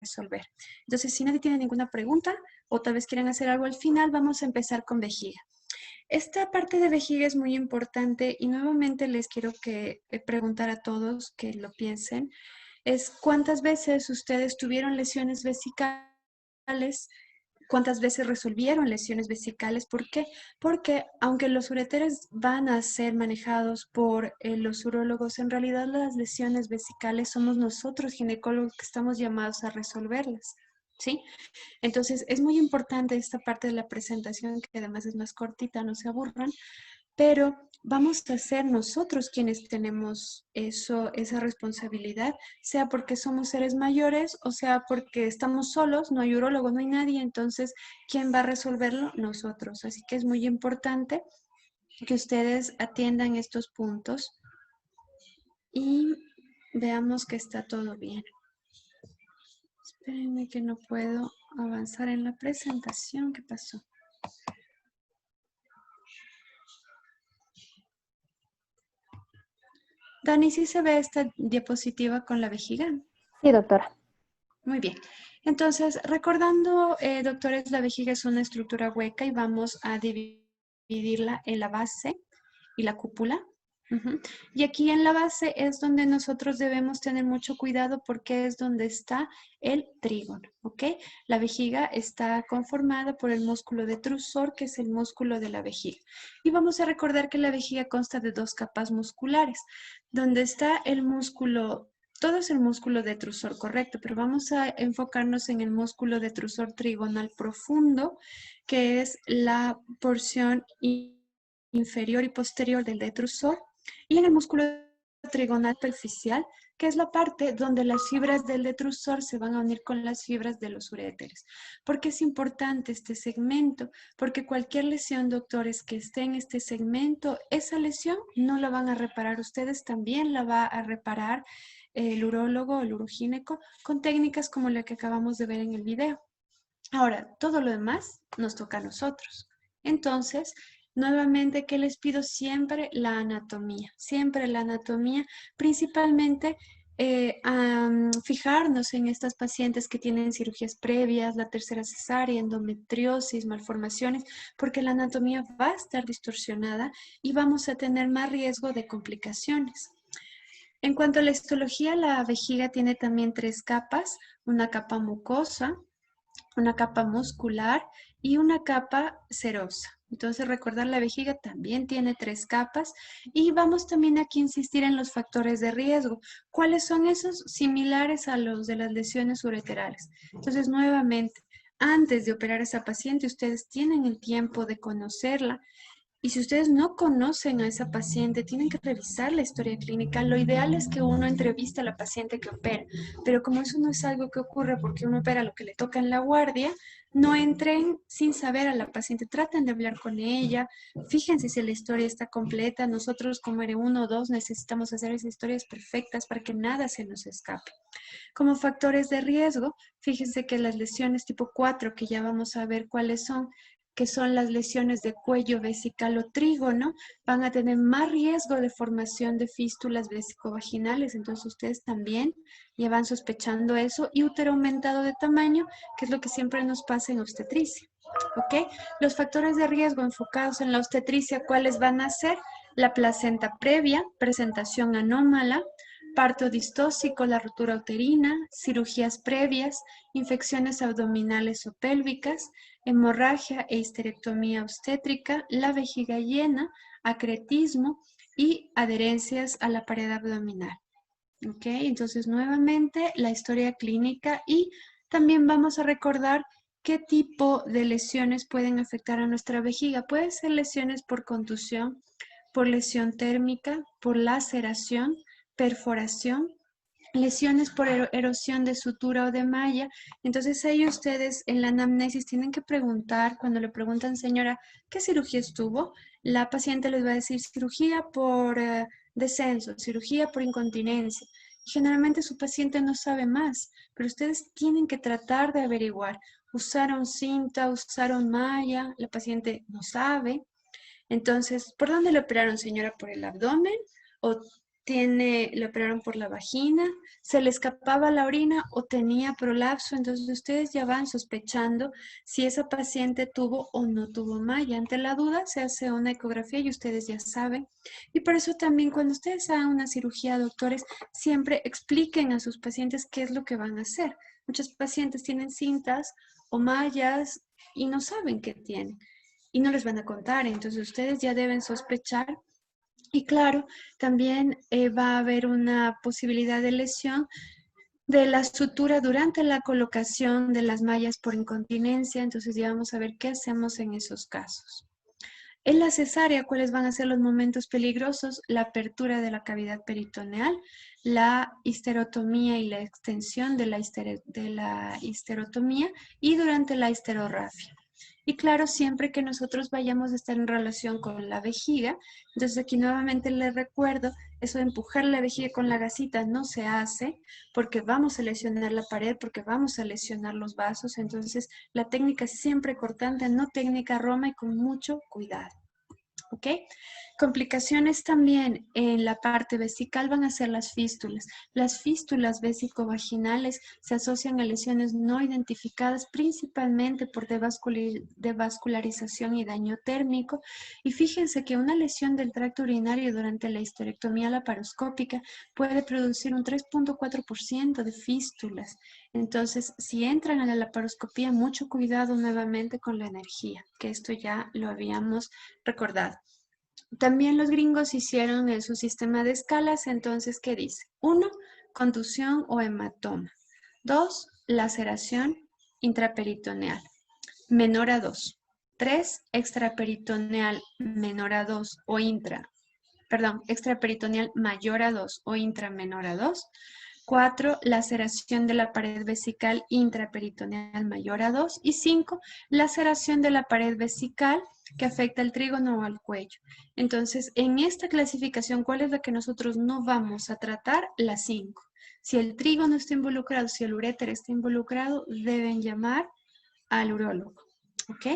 resolver. Entonces, si nadie tiene ninguna pregunta o tal vez quieren hacer algo al final, vamos a empezar con vejiga. Esta parte de vejiga es muy importante y nuevamente les quiero preguntar a todos que lo piensen, es cuántas veces ustedes tuvieron lesiones vesicales, cuántas veces resolvieron lesiones vesicales. ¿Por qué? Porque aunque los ureteres van a ser manejados por los urólogos, en realidad las lesiones vesicales somos nosotros ginecólogos que estamos llamados a resolverlas, ¿sí? Entonces, es muy importante esta parte de la presentación, que además es más cortita, no se aburran, pero vamos a ser nosotros quienes tenemos esa responsabilidad, sea porque somos seres mayores o sea porque estamos solos, no hay urólogo, no hay nadie, entonces, ¿quién va a resolverlo? Nosotros. Así que es muy importante que ustedes atiendan estos puntos y veamos que está todo bien. Espérenme que no puedo avanzar en la presentación. ¿Qué pasó? Dani, ¿sí se ve esta diapositiva con la vejiga? Sí, doctora. Muy bien. Entonces, recordando, doctores, la vejiga es una estructura hueca y vamos a dividirla en la base y la cúpula. Ujú. Y aquí en la base es donde nosotros debemos tener mucho cuidado porque es donde está el trígono, ¿ok? La vejiga está conformada por el músculo detrusor, que es el músculo de la vejiga. Y vamos a recordar que la vejiga consta de 2 capas musculares, donde está el músculo, todo es el músculo detrusor, correcto, pero vamos a enfocarnos en el músculo detrusor trigonal profundo, que es la porción inferior y posterior del detrusor, y en el músculo trigonal superficial, que es la parte donde las fibras del detrusor se van a unir con las fibras de los uréteres. ¿Por qué es importante este segmento? Porque cualquier lesión, doctores, que esté en este segmento, esa lesión no la van a reparar ustedes, también la va a reparar el urólogo o el urogineco con técnicas como la que acabamos de ver en el video. Ahora, todo lo demás nos toca a nosotros. Entonces, nuevamente, ¿qué les pido? Siempre la anatomía, principalmente fijarnos en estas pacientes que tienen cirugías previas, la tercera cesárea, endometriosis, malformaciones, porque la anatomía va a estar distorsionada y vamos a tener más riesgo de complicaciones. En cuanto a la histología, la vejiga tiene también 3 capas, una capa mucosa, una capa muscular y una capa serosa. Entonces, recordar, la vejiga también tiene 3 capas y vamos también aquí a insistir en los factores de riesgo. ¿Cuáles son esos? Similares a los de las lesiones ureterales. Entonces, nuevamente, antes de operar a esa paciente, ustedes tienen el tiempo de conocerla. Y si ustedes no conocen a esa paciente, tienen que revisar la historia clínica. Lo ideal es que uno entreviste a la paciente que opera, pero como eso no es algo que ocurre porque uno opera lo que le toca en la guardia, no entren sin saber a la paciente, traten de hablar con ella, fíjense si la historia está completa. Nosotros como R1 o 2 necesitamos hacer esas historias perfectas para que nada se nos escape. Como factores de riesgo, fíjense que las lesiones tipo 4, que ya vamos a ver cuáles son, que son las lesiones de cuello vesical o trígono, van a tener más riesgo de formación de fístulas vesicovaginales. Entonces ustedes también ya van sospechando eso. Y útero aumentado de tamaño, que es lo que siempre nos pasa en obstetricia. ¿Ok? Los factores de riesgo enfocados en la obstetricia, ¿cuáles van a ser? La placenta previa, presentación anómala, parto distóxico, la ruptura uterina, cirugías previas, infecciones abdominales o pélvicas, hemorragia e histerectomía obstétrica, la vejiga llena, acretismo y adherencias a la pared abdominal. ¿Ok? Entonces, nuevamente, la historia clínica y también vamos a recordar qué tipo de lesiones pueden afectar a nuestra vejiga. Pueden ser lesiones por contusión, por lesión térmica, por laceración, perforación, lesiones por erosión de sutura o de malla. Entonces ahí ustedes en la anamnesis tienen que preguntar, cuando le preguntan, señora, ¿qué cirugía estuvo? La paciente les va a decir cirugía por descenso, cirugía por incontinencia. Generalmente su paciente no sabe más, pero ustedes tienen que tratar de averiguar. Usaron cinta, usaron malla, la paciente no sabe. Entonces, ¿por dónde le operaron, señora? ¿Por el abdomen? ¿O le operaron por la vagina? ¿Se le escapaba la orina o tenía prolapso? Entonces, ustedes ya van sospechando si esa paciente tuvo o no tuvo malla. Ante la duda, se hace una ecografía y ustedes ya saben. Y por eso también, cuando ustedes hagan una cirugía, doctores, siempre expliquen a sus pacientes qué es lo que van a hacer. Muchos pacientes tienen cintas o mallas y no saben qué tienen y no les van a contar. Entonces ustedes ya deben sospechar. Y claro, también va a haber una posibilidad de lesión de la sutura durante la colocación de las mallas por incontinencia. Entonces ya vamos a ver qué hacemos en esos casos. En la cesárea, ¿cuáles van a ser los momentos peligrosos? La apertura de la cavidad peritoneal, la histerotomía y la extensión de la histerotomía y durante la histerorrafia. Y claro, siempre que nosotros vayamos a estar en relación con la vejiga, entonces aquí nuevamente les recuerdo, eso de empujar la vejiga con la gasita no se hace porque vamos a lesionar la pared, porque vamos a lesionar los vasos. Entonces la técnica es siempre cortante, no técnica Roma y con mucho cuidado. ¿Ok? Complicaciones también en la parte vesical van a ser las fístulas. Las fístulas vesicovaginales se asocian a lesiones no identificadas principalmente por devascularización y daño térmico. Y fíjense que una lesión del tracto urinario durante la histerectomía laparoscópica puede producir un 3.4% de fístulas. Entonces, si entran a la laparoscopía, mucho cuidado nuevamente con la energía, que esto ya lo habíamos recordado. También los gringos hicieron su sistema de escalas, entonces, ¿qué dice? 1, contusión o hematoma. 2, laceración intraperitoneal, menor a 2. 3, extraperitoneal menor a 2 o extraperitoneal mayor a 2 o intra menor a 2. 4, laceración de la pared vesical intraperitoneal mayor a 2. Y 5, laceración de la pared vesical que afecta al trígono o al cuello. Entonces, en esta clasificación, ¿cuál es la que nosotros no vamos a tratar? La 5. Si el trígono está involucrado, si el uréter está involucrado, deben llamar al urólogo. ¿Ok?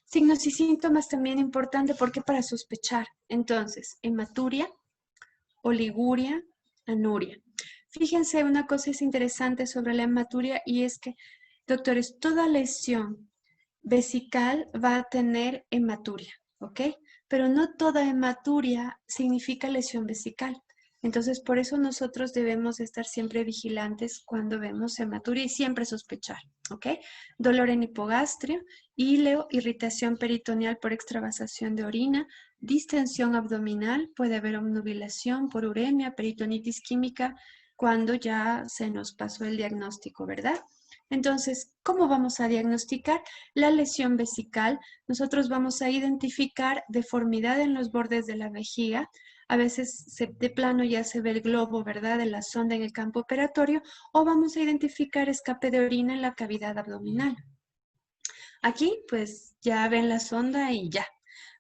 Signos y síntomas también importante porque para sospechar. Entonces, hematuria, oliguria, anuria. Fíjense, una cosa es interesante sobre la hematuria y es que, doctores, toda lesión vesical va a tener hematuria, ¿ok? Pero no toda hematuria significa lesión vesical. Entonces, por eso nosotros debemos estar siempre vigilantes cuando vemos hematuria y siempre sospechar, ¿ok? Dolor en hipogastrio, íleo, irritación peritoneal por extravasación de orina, distensión abdominal, puede haber obnubilación por uremia, peritonitis química, cuando ya se nos pasó el diagnóstico, ¿verdad? Entonces, ¿cómo vamos a diagnosticar la lesión vesical? Nosotros vamos a identificar deformidad en los bordes de la vejiga. A veces de plano ya se ve el globo, ¿verdad?, de la sonda en el campo operatorio, o vamos a identificar escape de orina en la cavidad abdominal. Aquí, pues, ya ven la sonda y ya.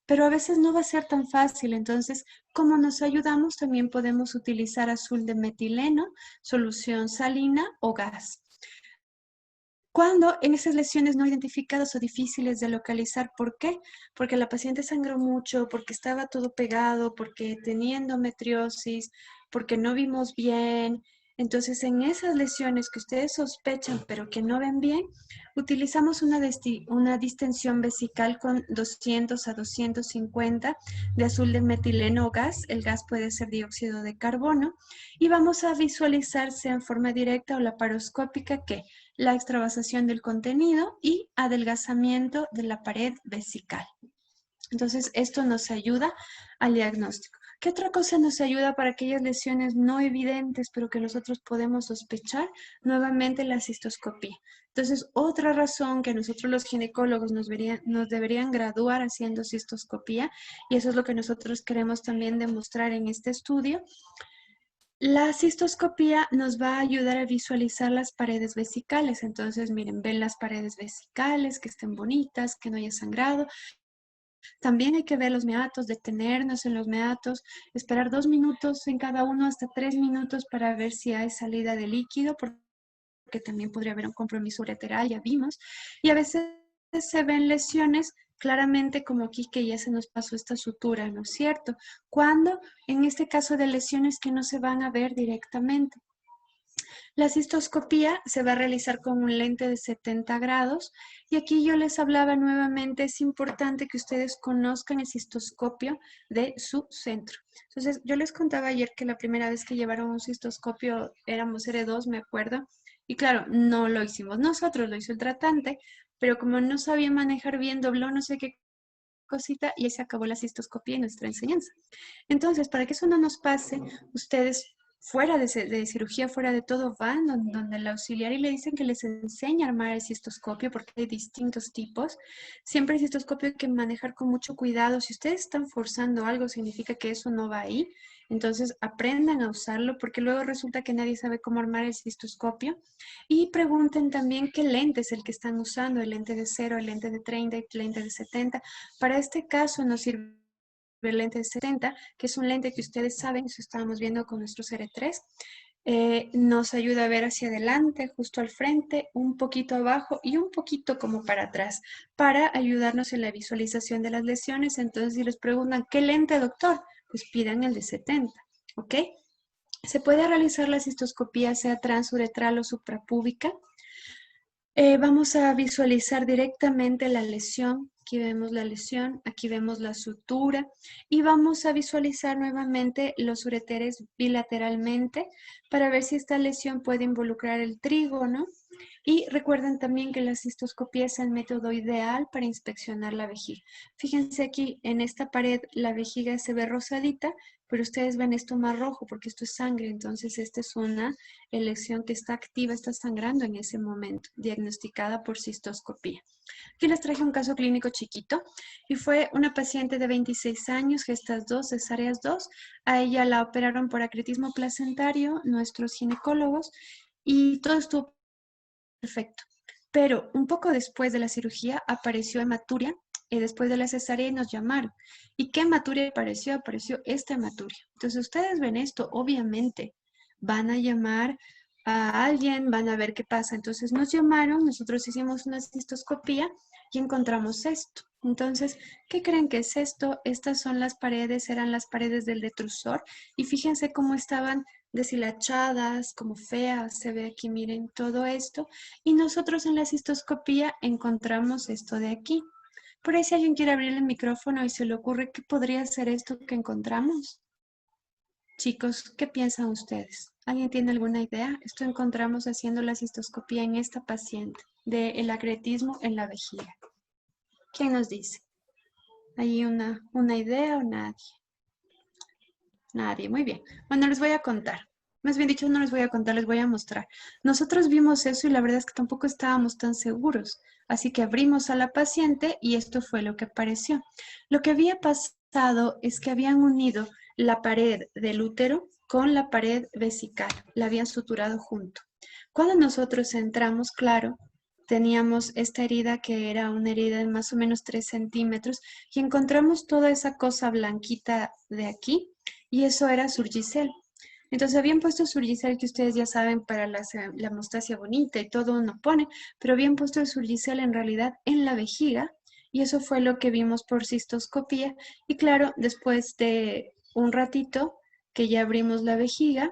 Pero a veces no va a ser tan fácil, entonces, ¿cómo nos ayudamos? También podemos utilizar azul de metileno, solución salina o gas. Cuando en esas lesiones no identificadas o difíciles de localizar, ¿por qué? Porque la paciente sangró mucho, porque estaba todo pegado, porque tenía endometriosis, porque no vimos bien. Entonces, en esas lesiones que ustedes sospechan pero que no ven bien, utilizamos una distensión vesical con 200 a 250 de azul de metileno o gas. El gas puede ser dióxido de carbono. Y vamos a visualizarse en forma directa o laparoscópica que la extravasación del contenido y adelgazamiento de la pared vesical. Entonces, esto nos ayuda al diagnóstico. ¿Qué otra cosa nos ayuda para aquellas lesiones no evidentes, pero que nosotros podemos sospechar? Nuevamente, la cistoscopía. Entonces, otra razón que nosotros los ginecólogos nos deberían graduar haciendo cistoscopía, y eso es lo que nosotros queremos también demostrar en este estudio. La cistoscopía nos va a ayudar a visualizar las paredes vesicales. Entonces, miren, ven las paredes vesicales, que estén bonitas, que no haya sangrado. También hay que ver los meatos, detenernos en los meatos, esperar 2 minutos en cada uno, hasta 3 minutos para ver si hay salida de líquido, porque también podría haber un compromiso ureteral, ya vimos. Y a veces se ven lesiones claramente como aquí que ya se nos pasó esta sutura, ¿no es cierto? Cuando en este caso de lesiones que no se van a ver directamente. La cistoscopía se va a realizar con un lente de 70 grados y aquí yo les hablaba nuevamente, es importante que ustedes conozcan el cistoscopio de su centro. Entonces, yo les contaba ayer que la primera vez que llevaron un cistoscopio éramos R2, me acuerdo, y claro, no lo hicimos nosotros, lo hizo el tratante, pero como no sabía manejar bien, dobló no sé qué cosita y ahí se acabó la cistoscopía y nuestra enseñanza. Entonces, para que eso no nos pase, ustedes fuera de cirugía, fuera de todo, van donde el auxiliar y le dicen que les enseña a armar el cistoscopio porque hay distintos tipos. Siempre el cistoscopio hay que manejar con mucho cuidado. Si ustedes están forzando algo, significa que eso no va ahí. Entonces aprendan a usarlo porque luego resulta que nadie sabe cómo armar el cistoscopio. Y pregunten también qué lente es el que están usando, el lente de 0, el lente de 30, el lente de 70. Para este caso nos sirve el lente de 70, que es un lente que ustedes saben, eso estábamos viendo con nuestros R3, Nos ayuda a ver hacia adelante, justo al frente, un poquito abajo y un poquito como para atrás, para ayudarnos en la visualización de las lesiones. Entonces, si les preguntan, ¿qué lente, doctor? Pues pidan el de 70, ¿ok? Se puede realizar la cistoscopía sea transuretral o suprapúbica. Vamos a visualizar directamente la lesión. Aquí vemos la lesión, aquí vemos la sutura y vamos a visualizar nuevamente los ureteres bilateralmente para ver si esta lesión puede involucrar el trígono. Y recuerden también que la cistoscopía es el método ideal para inspeccionar la vejiga. Fíjense aquí en esta pared la vejiga se ve rosadita, pero ustedes ven esto más rojo porque esto es sangre. Entonces esta es una lesión que está activa, está sangrando en ese momento, diagnosticada por cistoscopía. Aquí les traje un caso clínico chiquito y fue una paciente de 26 años, gestas 2, cesáreas 2. A ella la operaron por acretismo placentario, nuestros ginecólogos, y todo estuvo perfecto. Pero un poco después de la cirugía apareció hematuria y después de la cesárea nos llamaron. ¿Y qué hematuria apareció? Apareció esta hematuria. Entonces ustedes ven esto, obviamente van a llamar a alguien, van a ver qué pasa. Entonces nos llamaron, nosotros hicimos una cistoscopía y encontramos esto. Entonces, ¿qué creen que es esto? Estas son las paredes, eran las paredes del detrusor y fíjense cómo estaban deshilachadas, como feas, se ve aquí, miren todo esto. Y nosotros en la cistoscopía encontramos esto de aquí. Por ahí si alguien quiere abrir el micrófono y se le ocurre qué podría ser esto que encontramos. Chicos, ¿qué piensan ustedes? ¿Alguien tiene alguna idea? Esto encontramos haciendo la cistoscopía en esta paciente del acretismo en la vejiga. ¿Quién nos dice? ¿Hay una idea o nadie? Nadie, muy bien. Bueno, les voy a contar. Más bien dicho, no les voy a contar, les voy a mostrar. Nosotros vimos eso y la verdad es que tampoco estábamos tan seguros. Así que abrimos a la paciente y esto fue lo que apareció. Lo que había pasado es que habían unido la pared del útero con la pared vesical. La habían suturado junto. Cuando nosotros entramos, claro, teníamos esta herida que era una herida de más o menos 3 centímetros y encontramos toda esa cosa blanquita de aquí y eso era Surgicel. Entonces habían puesto Surgicel que ustedes ya saben para la hemostasia bonita y todo uno pone, pero habían puesto el Surgicel en realidad en la vejiga y eso fue lo que vimos por cistoscopía. Y claro, después de un ratito que ya abrimos la vejiga,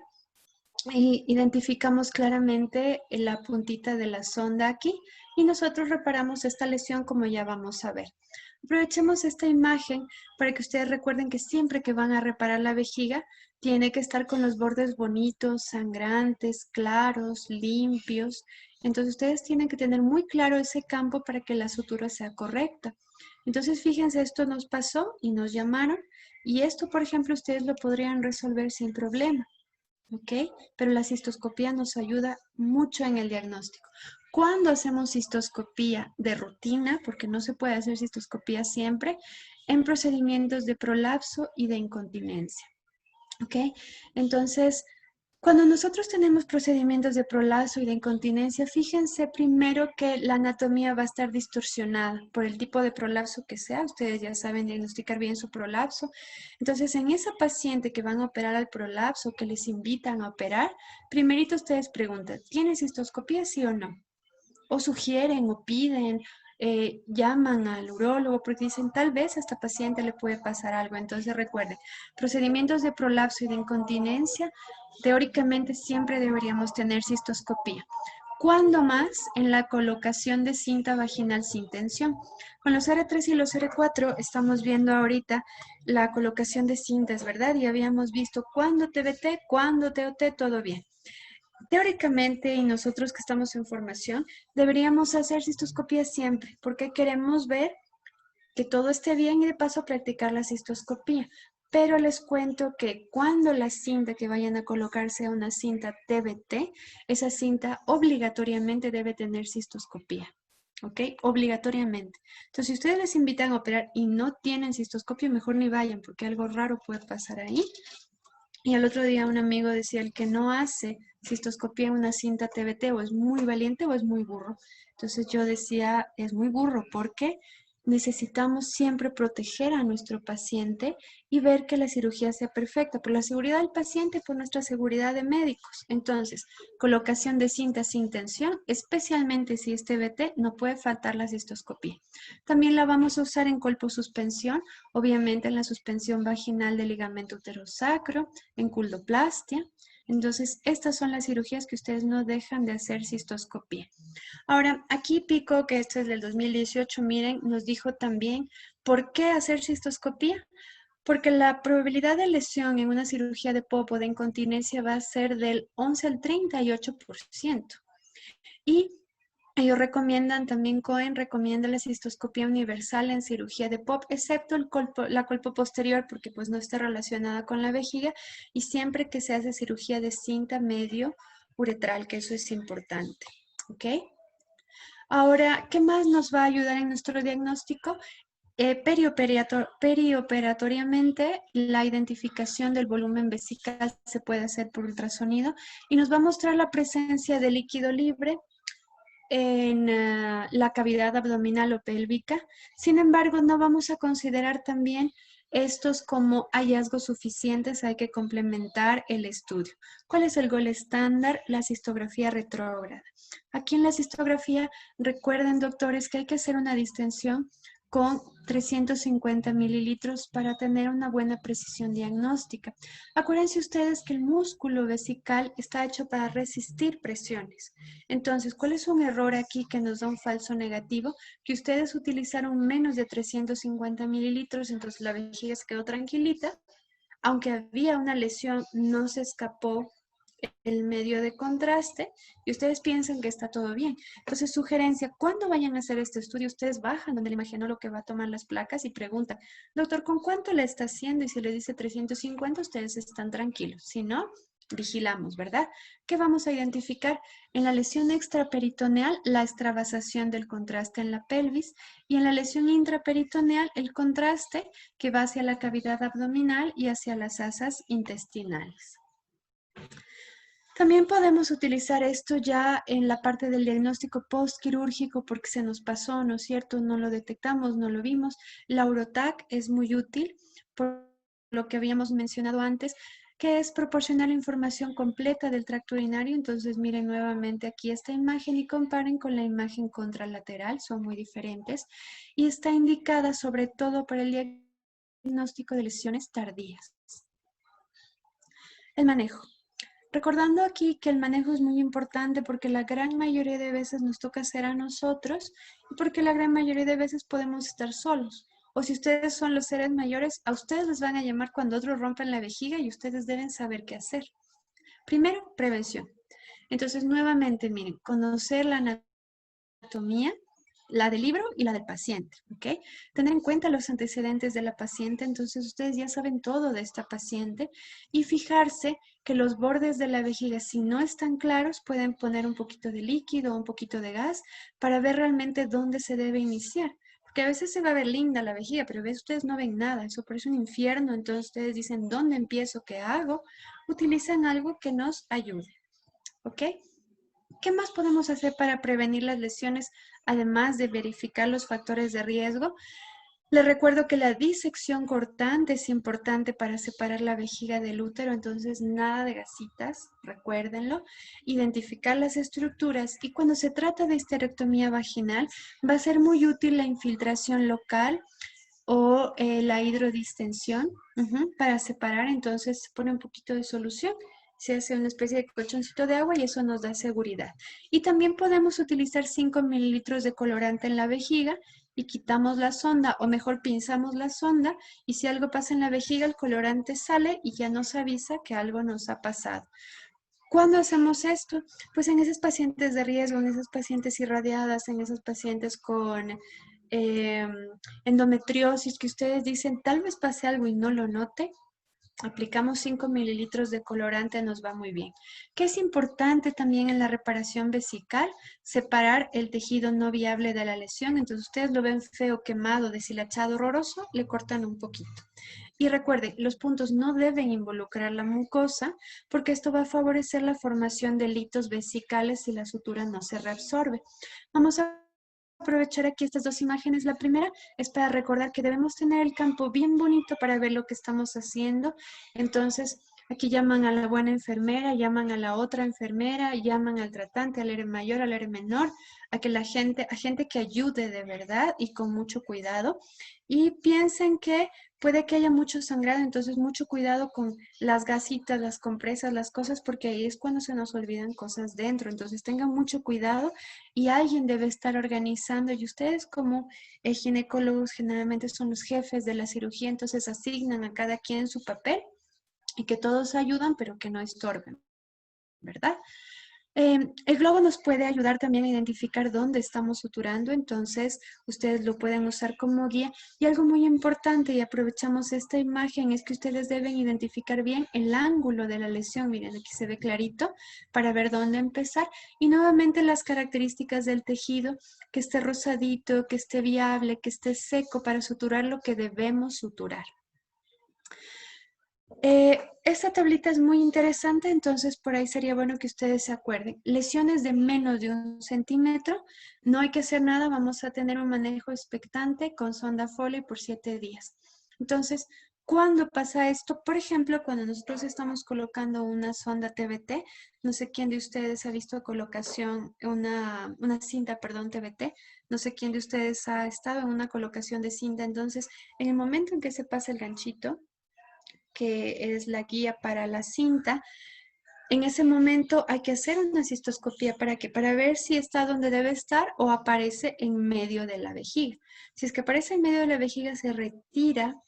y identificamos claramente la puntita de la sonda aquí y nosotros reparamos esta lesión como ya vamos a ver. Aprovechemos esta imagen para que ustedes recuerden que siempre que van a reparar la vejiga tiene que estar con los bordes bonitos, sangrantes, claros, limpios. Entonces ustedes tienen que tener muy claro ese campo para que la sutura sea correcta. Entonces fíjense, esto nos pasó y nos llamaron y esto, por ejemplo, ustedes lo podrían resolver sin problema. ¿Ok? Pero la cistoscopía nos ayuda mucho en el diagnóstico. Cuando hacemos cistoscopía de rutina, porque no se puede hacer cistoscopía siempre, en procedimientos de prolapso y de incontinencia. ¿Ok? Entonces, cuando nosotros tenemos procedimientos de prolapso y de incontinencia, fíjense primero que la anatomía va a estar distorsionada por el tipo de prolapso que sea. Ustedes ya saben diagnosticar bien su prolapso. Entonces, en esa paciente que van a operar al prolapso, que les invitan a operar, primerito ustedes preguntan, ¿tiene cistoscopía sí o no? O sugieren o piden, llaman al urólogo porque dicen tal vez a esta paciente le puede pasar algo. Entonces recuerden, procedimientos de prolapso y de incontinencia, teóricamente siempre deberíamos tener cistoscopía. ¿Cuándo más? En la colocación de cinta vaginal sin tensión. Con los R3 y los R4 estamos viendo ahorita la colocación de cintas, ¿verdad? Y habíamos visto cuándo TBT, cuándo TOT, todo bien. Teóricamente, y nosotros que estamos en formación, deberíamos hacer cistoscopía siempre, porque queremos ver que todo esté bien y de paso practicar la cistoscopía. Pero les cuento que cuando la cinta que vayan a colocar sea una cinta TBT, esa cinta obligatoriamente debe tener cistoscopía. ¿Ok? Obligatoriamente. Entonces, si ustedes les invitan a operar y no tienen cistoscopia, mejor ni vayan, porque algo raro puede pasar ahí. Y al otro día un amigo decía, el que no hace cistoscopía en una cinta TBT o es muy valiente o es muy burro. Entonces yo decía, es muy burro. ¿Por qué? necesitamos siempre proteger a nuestro paciente y ver que la cirugía sea perfecta por la seguridad del paciente y por nuestra seguridad de médicos. Entonces, colocación de cinta sin tensión, especialmente si es TBT, no puede faltar la cistoscopía. También la vamos a usar en colposuspensión, obviamente en la suspensión vaginal del ligamento uterosacro, en culdoplastia. Entonces, estas son las cirugías que ustedes no dejan de hacer cistoscopía. Ahora, aquí Pico, que esto es del 2018, miren, nos dijo también por qué hacer cistoscopía. Porque la probabilidad de lesión en una cirugía de popo de incontinencia va a ser del 11 al 38%. Y ellos recomiendan, también Cohen recomienda la cistoscopía universal en cirugía de POP, excepto la colpo posterior, porque pues no está relacionada con la vejiga, y siempre que se hace cirugía de cinta medio uretral, que eso es importante. ¿Ok? Ahora, ¿qué más nos va a ayudar en nuestro diagnóstico? Perioperatoriamente, la identificación del volumen vesical se puede hacer por ultrasonido y nos va a mostrar la presencia de líquido libre en la cavidad abdominal o pélvica. Sin embargo, no vamos a considerar también estos como hallazgos suficientes, hay que complementar el estudio. ¿Cuál es el gol estándar? La cistografía retrógrada. Aquí en la cistografía, recuerden, doctores, que hay que hacer una distensión con 350 mililitros para tener una buena precisión diagnóstica. Acuérdense ustedes que el músculo vesical está hecho para resistir presiones. Entonces, ¿cuál es un error aquí que nos da un falso negativo? Que ustedes utilizaron menos de 350 mililitros, entonces la vejiga se quedó tranquilita. Aunque había una lesión, no se escapó el medio de contraste y ustedes piensan que está todo bien. Entonces, sugerencia, cuando vayan a hacer este estudio, ustedes bajan donde el imaginólogo que va a tomar las placas y preguntan, doctor, ¿con cuánto le está haciendo? Y si le dice 350, ustedes están tranquilos. Si no, vigilamos, ¿verdad? ¿Qué vamos a identificar? En la lesión extraperitoneal, la extravasación del contraste en la pelvis y en la lesión intraperitoneal, el contraste que va hacia la cavidad abdominal y hacia las asas intestinales. También podemos utilizar esto ya en la parte del diagnóstico postquirúrgico porque se nos pasó, ¿no es cierto? No lo detectamos, no lo vimos. La Urotac es muy útil por lo que habíamos mencionado antes, que es proporcionar la información completa del tracto urinario. Entonces, miren nuevamente aquí esta imagen y comparen con la imagen contralateral, son muy diferentes. Y está indicada sobre todo para el diagnóstico de lesiones tardías. El manejo. Recordando aquí que el manejo es muy importante porque la gran mayoría de veces nos toca hacer a nosotros y porque la gran mayoría de veces podemos estar solos. O si ustedes son los seres mayores, a ustedes les van a llamar cuando otros rompen la vejiga y ustedes deben saber qué hacer. Primero, prevención. Entonces, nuevamente, miren, conocer la anatomía, la del libro y la del paciente, ¿ok? Tener en cuenta los antecedentes de la paciente, entonces ustedes ya saben todo de esta paciente y fijarse que los bordes de la vejiga, si no están claros, pueden poner un poquito de líquido o un poquito de gas para ver realmente dónde se debe iniciar. Porque a veces se va a ver linda la vejiga, pero a veces ustedes no ven nada, eso parece un infierno, entonces ustedes dicen, ¿dónde empiezo? ¿Qué hago? Utilizan algo que nos ayude, ¿ok? ¿Qué más podemos hacer para prevenir las lesiones, además de verificar los factores de riesgo? Les recuerdo que la disección cortante es importante para separar la vejiga del útero, entonces nada de gasitas, recuérdenlo. Identificar las estructuras y cuando se trata de histerectomía vaginal va a ser muy útil la infiltración local o la hidrodistensión para separar, entonces se pone un poquito de solución. Se hace una especie de colchoncito de agua y eso nos da seguridad. Y también podemos utilizar 5 mililitros de colorante en la vejiga y quitamos la sonda, o mejor pinzamos la sonda, y si algo pasa en la vejiga, el colorante sale y ya nos avisa que algo nos ha pasado. ¿Cuándo hacemos esto? Pues en esos pacientes de riesgo, en esas pacientes irradiadas, en esos pacientes con endometriosis que ustedes dicen, tal vez pase algo y no lo note. Aplicamos 5 mililitros de colorante, nos va muy bien. ¿Qué es importante también en la reparación vesical? Separar el tejido no viable de la lesión. Entonces, ustedes lo ven feo, quemado, deshilachado, horroroso, le cortan un poquito. Y recuerden, los puntos no deben involucrar la mucosa porque esto va a favorecer la formación de litos vesicales si la sutura no se reabsorbe. Vamos a aprovechar aquí estas dos imágenes. La primera es para recordar que debemos tener el campo bien bonito para ver lo que estamos haciendo. Entonces, aquí llaman a la buena enfermera, llaman a la otra enfermera, llaman al tratante, al área mayor, al área menor, a gente que ayude de verdad y con mucho cuidado. Y piensen que puede que haya mucho sangrado, entonces mucho cuidado con las gasitas, las compresas, las cosas, porque ahí es cuando se nos olvidan cosas dentro. Entonces tengan mucho cuidado y alguien debe estar organizando. Y ustedes como ginecólogos generalmente son los jefes de la cirugía, entonces asignan a cada quien su papel y que todos ayudan, pero que no estorben, ¿verdad? El globo nos puede ayudar también a identificar dónde estamos suturando, entonces ustedes lo pueden usar como guía. Y algo muy importante, y aprovechamos esta imagen, es que ustedes deben identificar bien el ángulo de la lesión. Miren, aquí se ve clarito para ver dónde empezar. Y nuevamente las características del tejido, que esté rosadito, que esté viable, que esté seco para suturar lo que debemos suturar. Esta tablita es muy interesante, entonces por ahí sería bueno que ustedes se acuerden. Lesiones de menos de 1 centímetro, no hay que hacer nada, vamos a tener un manejo expectante con sonda Foley por 7 días. Entonces, ¿cuándo pasa esto? Por ejemplo, cuando nosotros estamos colocando una sonda TBT, no sé quién de ustedes ha visto colocación, una cinta, perdón, TBT, no sé quién de ustedes ha estado en una colocación de cinta, entonces en el momento en que se pasa el ganchito, que es la guía para la cinta, en ese momento hay que hacer una cistoscopía para ver si está donde debe estar o aparece en medio de la vejiga. Si es que aparece en medio de la vejiga, se retira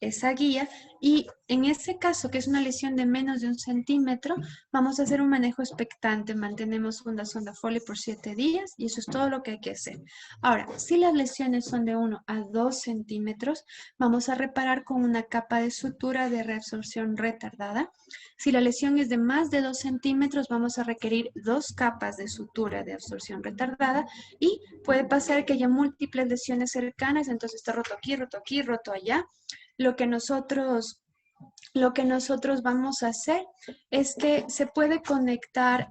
esa guía y en ese caso, que es una lesión de menos de 1 centímetro, vamos a hacer un manejo expectante. Mantenemos una sonda Foley por 7 días y eso es todo lo que hay que hacer. Ahora, si las lesiones son de 1 a 2 centímetros, vamos a reparar con una capa de sutura de reabsorción retardada. Si la lesión es de más de 2 centímetros, vamos a requerir 2 capas de sutura de absorción retardada y puede pasar que haya múltiples lesiones cercanas, entonces está roto aquí, roto allá. Lo que nosotros vamos a hacer es que se puede conectar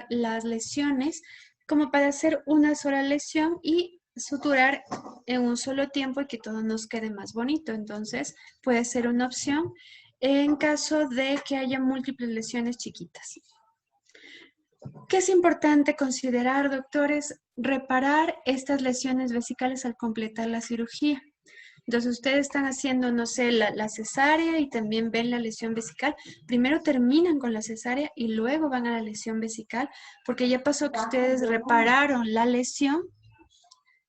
las lesiones como para hacer una sola lesión y suturar en un solo tiempo y que todo nos quede más bonito. Entonces puede ser una opción en caso de que haya múltiples lesiones chiquitas. ¿Qué es importante considerar, doctores? Reparar estas lesiones vesicales al completar la cirugía. Entonces ustedes están haciendo, no sé, la cesárea y también ven la lesión vesical. Primero terminan con la cesárea y luego van a la lesión vesical, porque ya pasó que ustedes repararon la lesión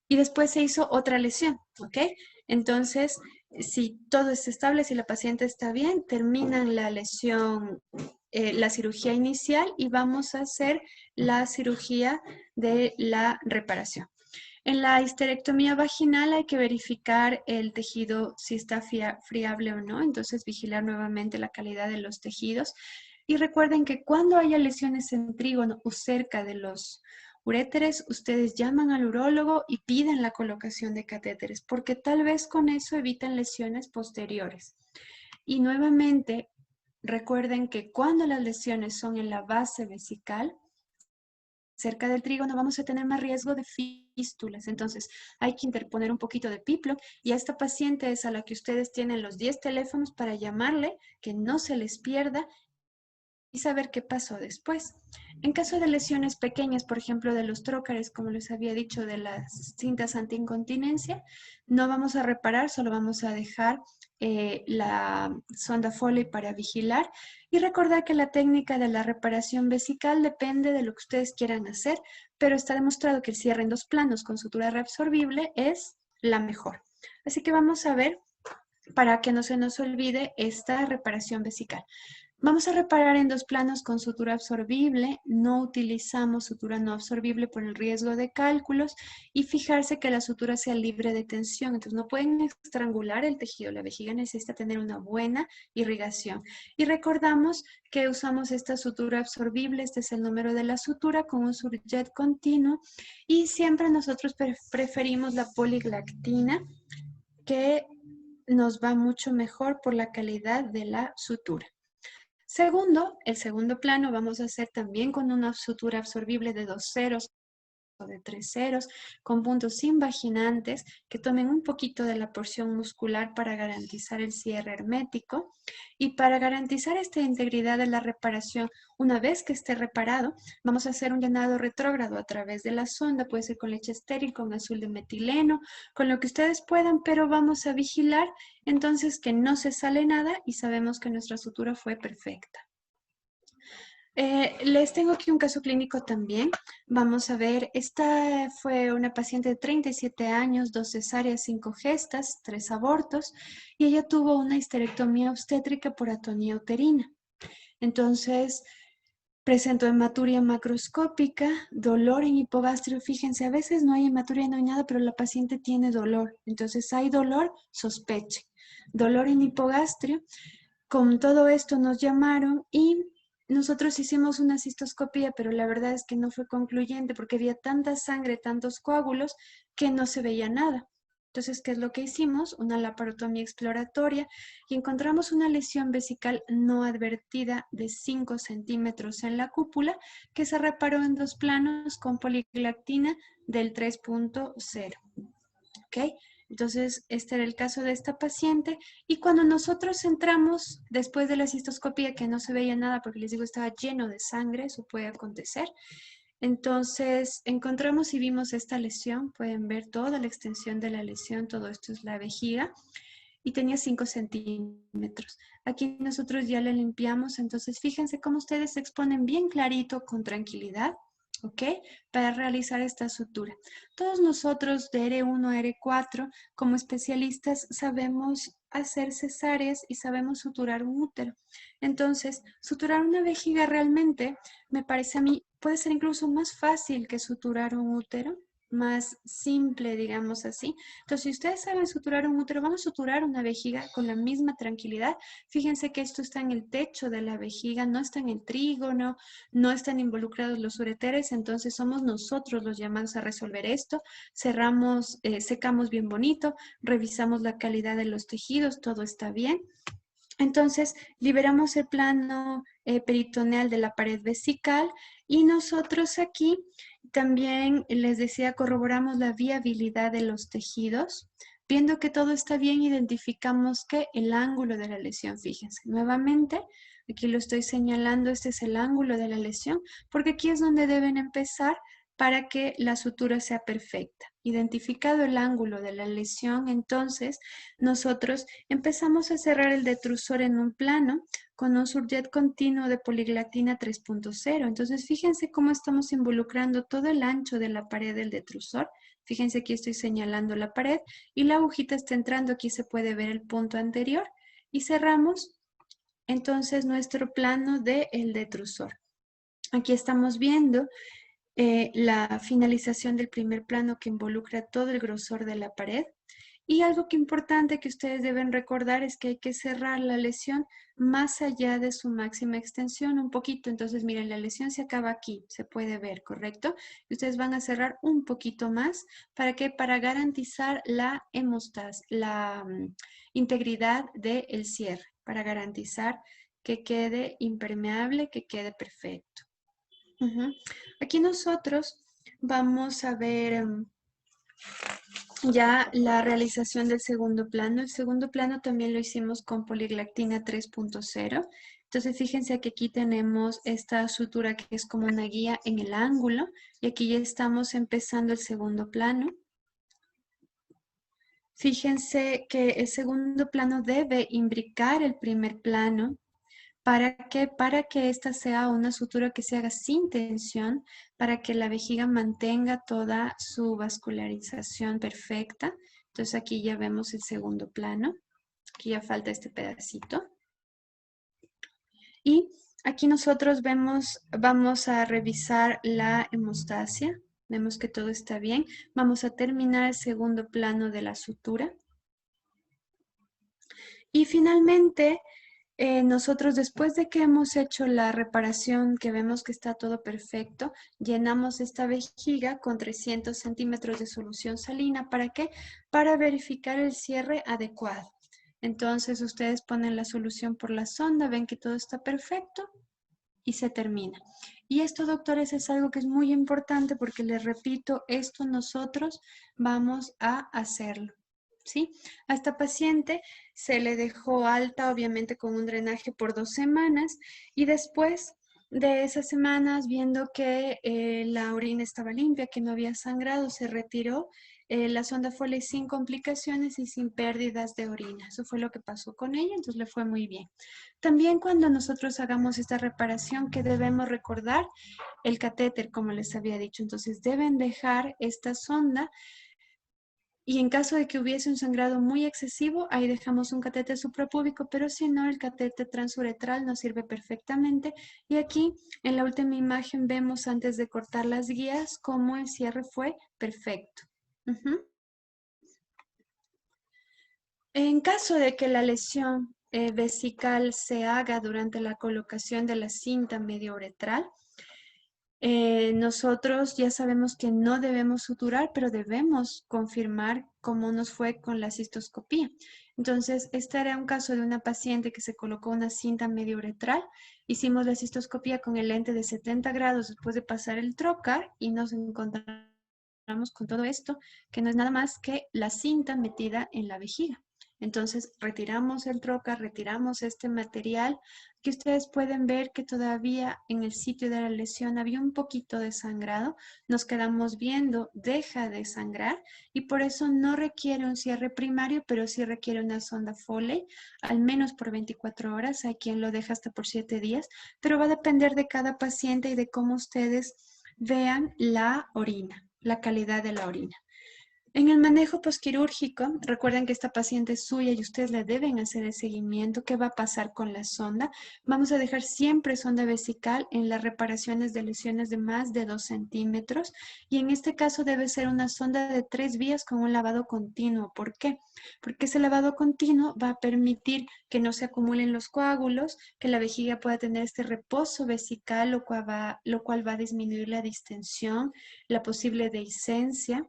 y después se hizo otra lesión, ¿ok? Entonces, si todo está estable, si la paciente está bien, terminan la lesión, la cirugía inicial y vamos a hacer la cirugía de la reparación. En la histerectomía vaginal hay que verificar el tejido si está friable o no, entonces vigilar nuevamente la calidad de los tejidos. Y recuerden que cuando haya lesiones en trígono o cerca de los uréteres, ustedes llaman al urólogo y piden la colocación de catéteres, porque tal vez con eso evitan lesiones posteriores. Y nuevamente, recuerden que cuando las lesiones son en la base vesical, cerca del trígono, vamos a tener más riesgo de fístulas. Entonces, hay que interponer un poquito de piplo y a esta paciente es a la que ustedes tienen los 10 teléfonos para llamarle, que no se les pierda y saber qué pasó después. En caso de lesiones pequeñas, por ejemplo, de los trócares, como les había dicho, de las cintas antiincontinencia, no vamos a reparar, solo vamos a dejar la sonda Foley para vigilar y recordar que la técnica de la reparación vesical depende de lo que ustedes quieran hacer, pero está demostrado que el cierre en 2 planos con sutura reabsorbible es la mejor. Así que vamos a ver, para que no se nos olvide, esta reparación vesical. Vamos a reparar en 2 planos con sutura absorbible, no utilizamos sutura no absorbible por el riesgo de cálculos y fijarse que la sutura sea libre de tensión, entonces no pueden estrangular el tejido, la vejiga necesita tener una buena irrigación. Y recordamos que usamos esta sutura absorbible, este es el número de la sutura con un surjet continuo y siempre nosotros preferimos la poliglactina, que nos va mucho mejor por la calidad de la sutura. Segundo, el segundo plano vamos a hacer también con una sutura absorbible de 2 ceros de 3 ceros, con puntos invaginantes que tomen un poquito de la porción muscular para garantizar el cierre hermético. Y para garantizar esta integridad de la reparación, una vez que esté reparado, vamos a hacer un llenado retrógrado a través de la sonda, puede ser con leche estéril, con azul de metileno, con lo que ustedes puedan, pero vamos a vigilar entonces que no se sale nada y sabemos que nuestra sutura fue perfecta. Les tengo aquí un caso clínico también. Vamos a ver, esta fue una paciente de 37 años, 2 cesáreas, 5 gestas, 3 abortos, y ella tuvo una histerectomía obstétrica por atonía uterina. Entonces, presentó hematuria macroscópica, dolor en hipogastrio. Fíjense, a veces no hay hematuria, no hay nada, pero la paciente tiene dolor. Entonces, hay dolor, sospeche. Dolor en hipogastrio. Con todo esto nos llamaron y nosotros hicimos una cistoscopía, pero la verdad es que no fue concluyente porque había tanta sangre, tantos coágulos, que no se veía nada. Entonces, ¿qué es lo que hicimos? Una laparotomía exploratoria y encontramos una lesión vesical no advertida de 5 centímetros en la cúpula que se reparó en 2 planos con poliglactina del 3.0. ¿Ok? Entonces, este era el caso de esta paciente. Y cuando nosotros entramos, después de la cistoscopía, que no se veía nada, porque les digo, estaba lleno de sangre, eso puede acontecer. Entonces, encontramos y vimos esta lesión. Pueden ver toda la extensión de la lesión. Todo esto es la vejiga. Y tenía 5 centímetros. Aquí nosotros ya la limpiamos. Entonces, fíjense cómo ustedes se exponen bien clarito, con tranquilidad. ¿Ok? Para realizar esta sutura. Todos nosotros de R1 a R4, como especialistas, sabemos hacer cesáreas y sabemos suturar un útero. Entonces, suturar una vejiga realmente, me parece a mí, puede ser incluso más fácil que suturar un útero, más simple, digamos así. Entonces, si ustedes saben suturar un útero, vamos a suturar una vejiga con la misma tranquilidad. Fíjense que esto está en el techo de la vejiga, no está en el trígono, no están involucrados los ureteres, entonces somos nosotros los llamados a resolver esto. Cerramos, secamos bien bonito, revisamos la calidad de los tejidos, todo está bien. Entonces, liberamos el plano peritoneal de la pared vesical y nosotros aquí también, les decía, corroboramos la viabilidad de los tejidos. Viendo que todo está bien, identificamos que el ángulo de la lesión, fíjense, nuevamente, aquí lo estoy señalando, este es el ángulo de la lesión, porque aquí es donde deben empezar para que la sutura sea perfecta. Identificado el ángulo de la lesión, entonces nosotros empezamos a cerrar el detrusor en un plano con un surjet continuo de poliglactina 3.0. Entonces fíjense cómo estamos involucrando todo el ancho de la pared del detrusor. Fíjense, aquí estoy señalando la pared y la agujita está entrando, aquí se puede ver el punto anterior y cerramos entonces nuestro plano del detrusor. Aquí estamos viendo la finalización del primer plano que involucra todo el grosor de la pared. Y algo que importante que ustedes deben recordar es que hay que cerrar la lesión más allá de su máxima extensión un poquito. Entonces, miren, la lesión se acaba aquí, se puede ver, ¿correcto? Y ustedes van a cerrar un poquito más. ¿Para qué? Para garantizar la hemostasia, la integridad del cierre, para garantizar que quede impermeable, que quede perfecto. Aquí nosotros vamos a ver ya la realización del segundo plano. El segundo plano también lo hicimos con poliglactina 3.0. Entonces fíjense que aquí tenemos esta sutura que es como una guía en el ángulo y aquí ya estamos empezando el segundo plano. Fíjense que el segundo plano debe imbricar el primer plano. ¿Para qué? Para que esta sea una sutura que se haga sin tensión, para que la vejiga mantenga toda su vascularización perfecta. Entonces aquí ya vemos el segundo plano. Aquí ya falta este pedacito. Y aquí nosotros vamos a revisar la hemostasia. Vemos que todo está bien. Vamos a terminar el segundo plano de la sutura. Y finalmente, nosotros después de que hemos hecho la reparación, que vemos que está todo perfecto, llenamos esta vejiga con 300 centímetros de solución salina. ¿Para qué? Para verificar el cierre adecuado. Entonces ustedes ponen la solución por la sonda, ven que todo está perfecto y se termina. Y esto, doctores, es algo que es muy importante porque les repito, esto nosotros vamos a hacerlo. ¿Sí? A esta paciente se le dejó alta, obviamente con un drenaje por 2 semanas y después de esas semanas, viendo que la orina estaba limpia, que no había sangrado, se retiró la sonda Foley sin complicaciones y sin pérdidas de orina. Eso fue lo que pasó con ella, entonces le fue muy bien. También cuando nosotros hagamos esta reparación, que debemos recordar el catéter, como les había dicho. Entonces deben dejar esta sonda y en caso de que hubiese un sangrado muy excesivo, ahí dejamos un catéter suprapúbico, pero si no, el catéter transuretral nos sirve perfectamente. Y aquí en la última imagen vemos antes de cortar las guías cómo el cierre fue perfecto. En caso de que la lesión vesical se haga durante la colocación de la cinta mediouretral, nosotros ya sabemos que no debemos suturar, pero debemos confirmar cómo nos fue con la cistoscopía. Entonces, este era un caso de una paciente que se colocó una cinta mediouretral. Hicimos la cistoscopía con el lente de 70 grados después de pasar el trocar y nos encontramos con todo esto, que no es nada más que la cinta metida en la vejiga. Entonces retiramos el trocar, retiramos este material, que ustedes pueden ver que todavía en el sitio de la lesión había un poquito de sangrado. Nos quedamos viendo, deja de sangrar y por eso no requiere un cierre primario, pero sí requiere una sonda Foley, al menos por 24 horas. Hay quien lo deja hasta por 7 días, pero va a depender de cada paciente y de cómo ustedes vean la orina, la calidad de la orina. En el manejo posquirúrgico, recuerden que esta paciente es suya y ustedes le deben hacer el seguimiento. ¿Qué va a pasar con la sonda? Vamos a dejar siempre sonda vesical en las reparaciones de lesiones de más de 2 centímetros y en este caso debe ser una sonda de 3 vías con un lavado continuo. ¿Por qué? Porque ese lavado continuo va a permitir que no se acumulen los coágulos, que la vejiga pueda tener este reposo vesical, lo cual va a disminuir la distensión, la posible dehiscencia.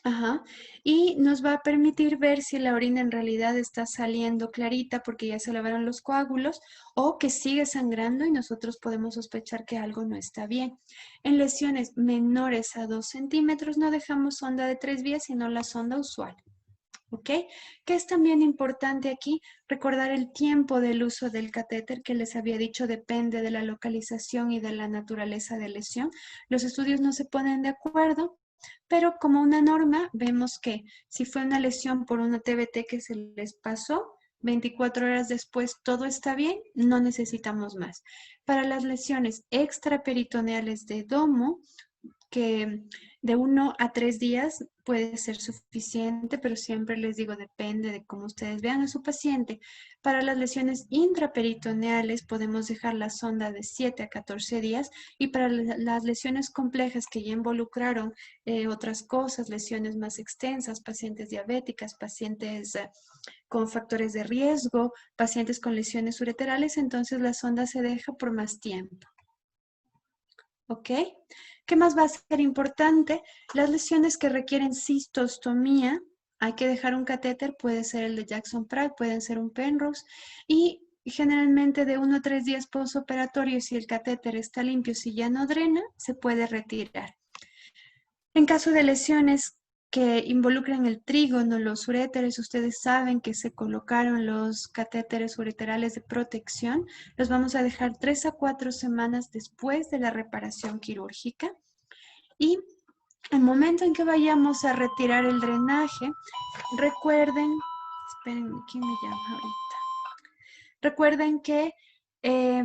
Ajá. Y nos va a permitir ver si la orina en realidad está saliendo clarita porque ya se lavaron los coágulos o que sigue sangrando y nosotros podemos sospechar que algo no está bien. En lesiones menores a 2 centímetros no dejamos sonda de 3 vías, sino la sonda usual. ¿Ok? Que es también importante aquí recordar el tiempo del uso del catéter que les había dicho depende de la localización y de la naturaleza de lesión. Los estudios no se ponen de acuerdo, pero como una norma vemos que si fue una lesión por una TBT que se les pasó, 24 horas después todo está bien, no necesitamos más. Para las lesiones extraperitoneales de domo, que de 1 a 3 días puede ser suficiente, pero siempre les digo, depende de cómo ustedes vean a su paciente. Para las lesiones intraperitoneales podemos dejar la sonda de 7 a 14 días y para las lesiones complejas que ya involucraron otras cosas, lesiones más extensas, pacientes diabéticas, pacientes con factores de riesgo, pacientes con lesiones ureterales, entonces la sonda se deja por más tiempo. ¿Ok? ¿Qué más va a ser importante? Las lesiones que requieren cistostomía, hay que dejar un catéter, puede ser el de Jackson Pratt, pueden ser un Penrose, y generalmente de 1 a 3 días postoperatorio, si el catéter está limpio, si ya no drena, se puede retirar. En caso de lesiones que involucran el trígono, los uréteres, ustedes saben que se colocaron los catéteres ureterales de protección, los vamos a dejar 3 a 4 semanas después de la reparación quirúrgica y el momento en que vayamos a retirar el drenaje, recuerden, esperen, ¿quién me llama ahorita? Recuerden que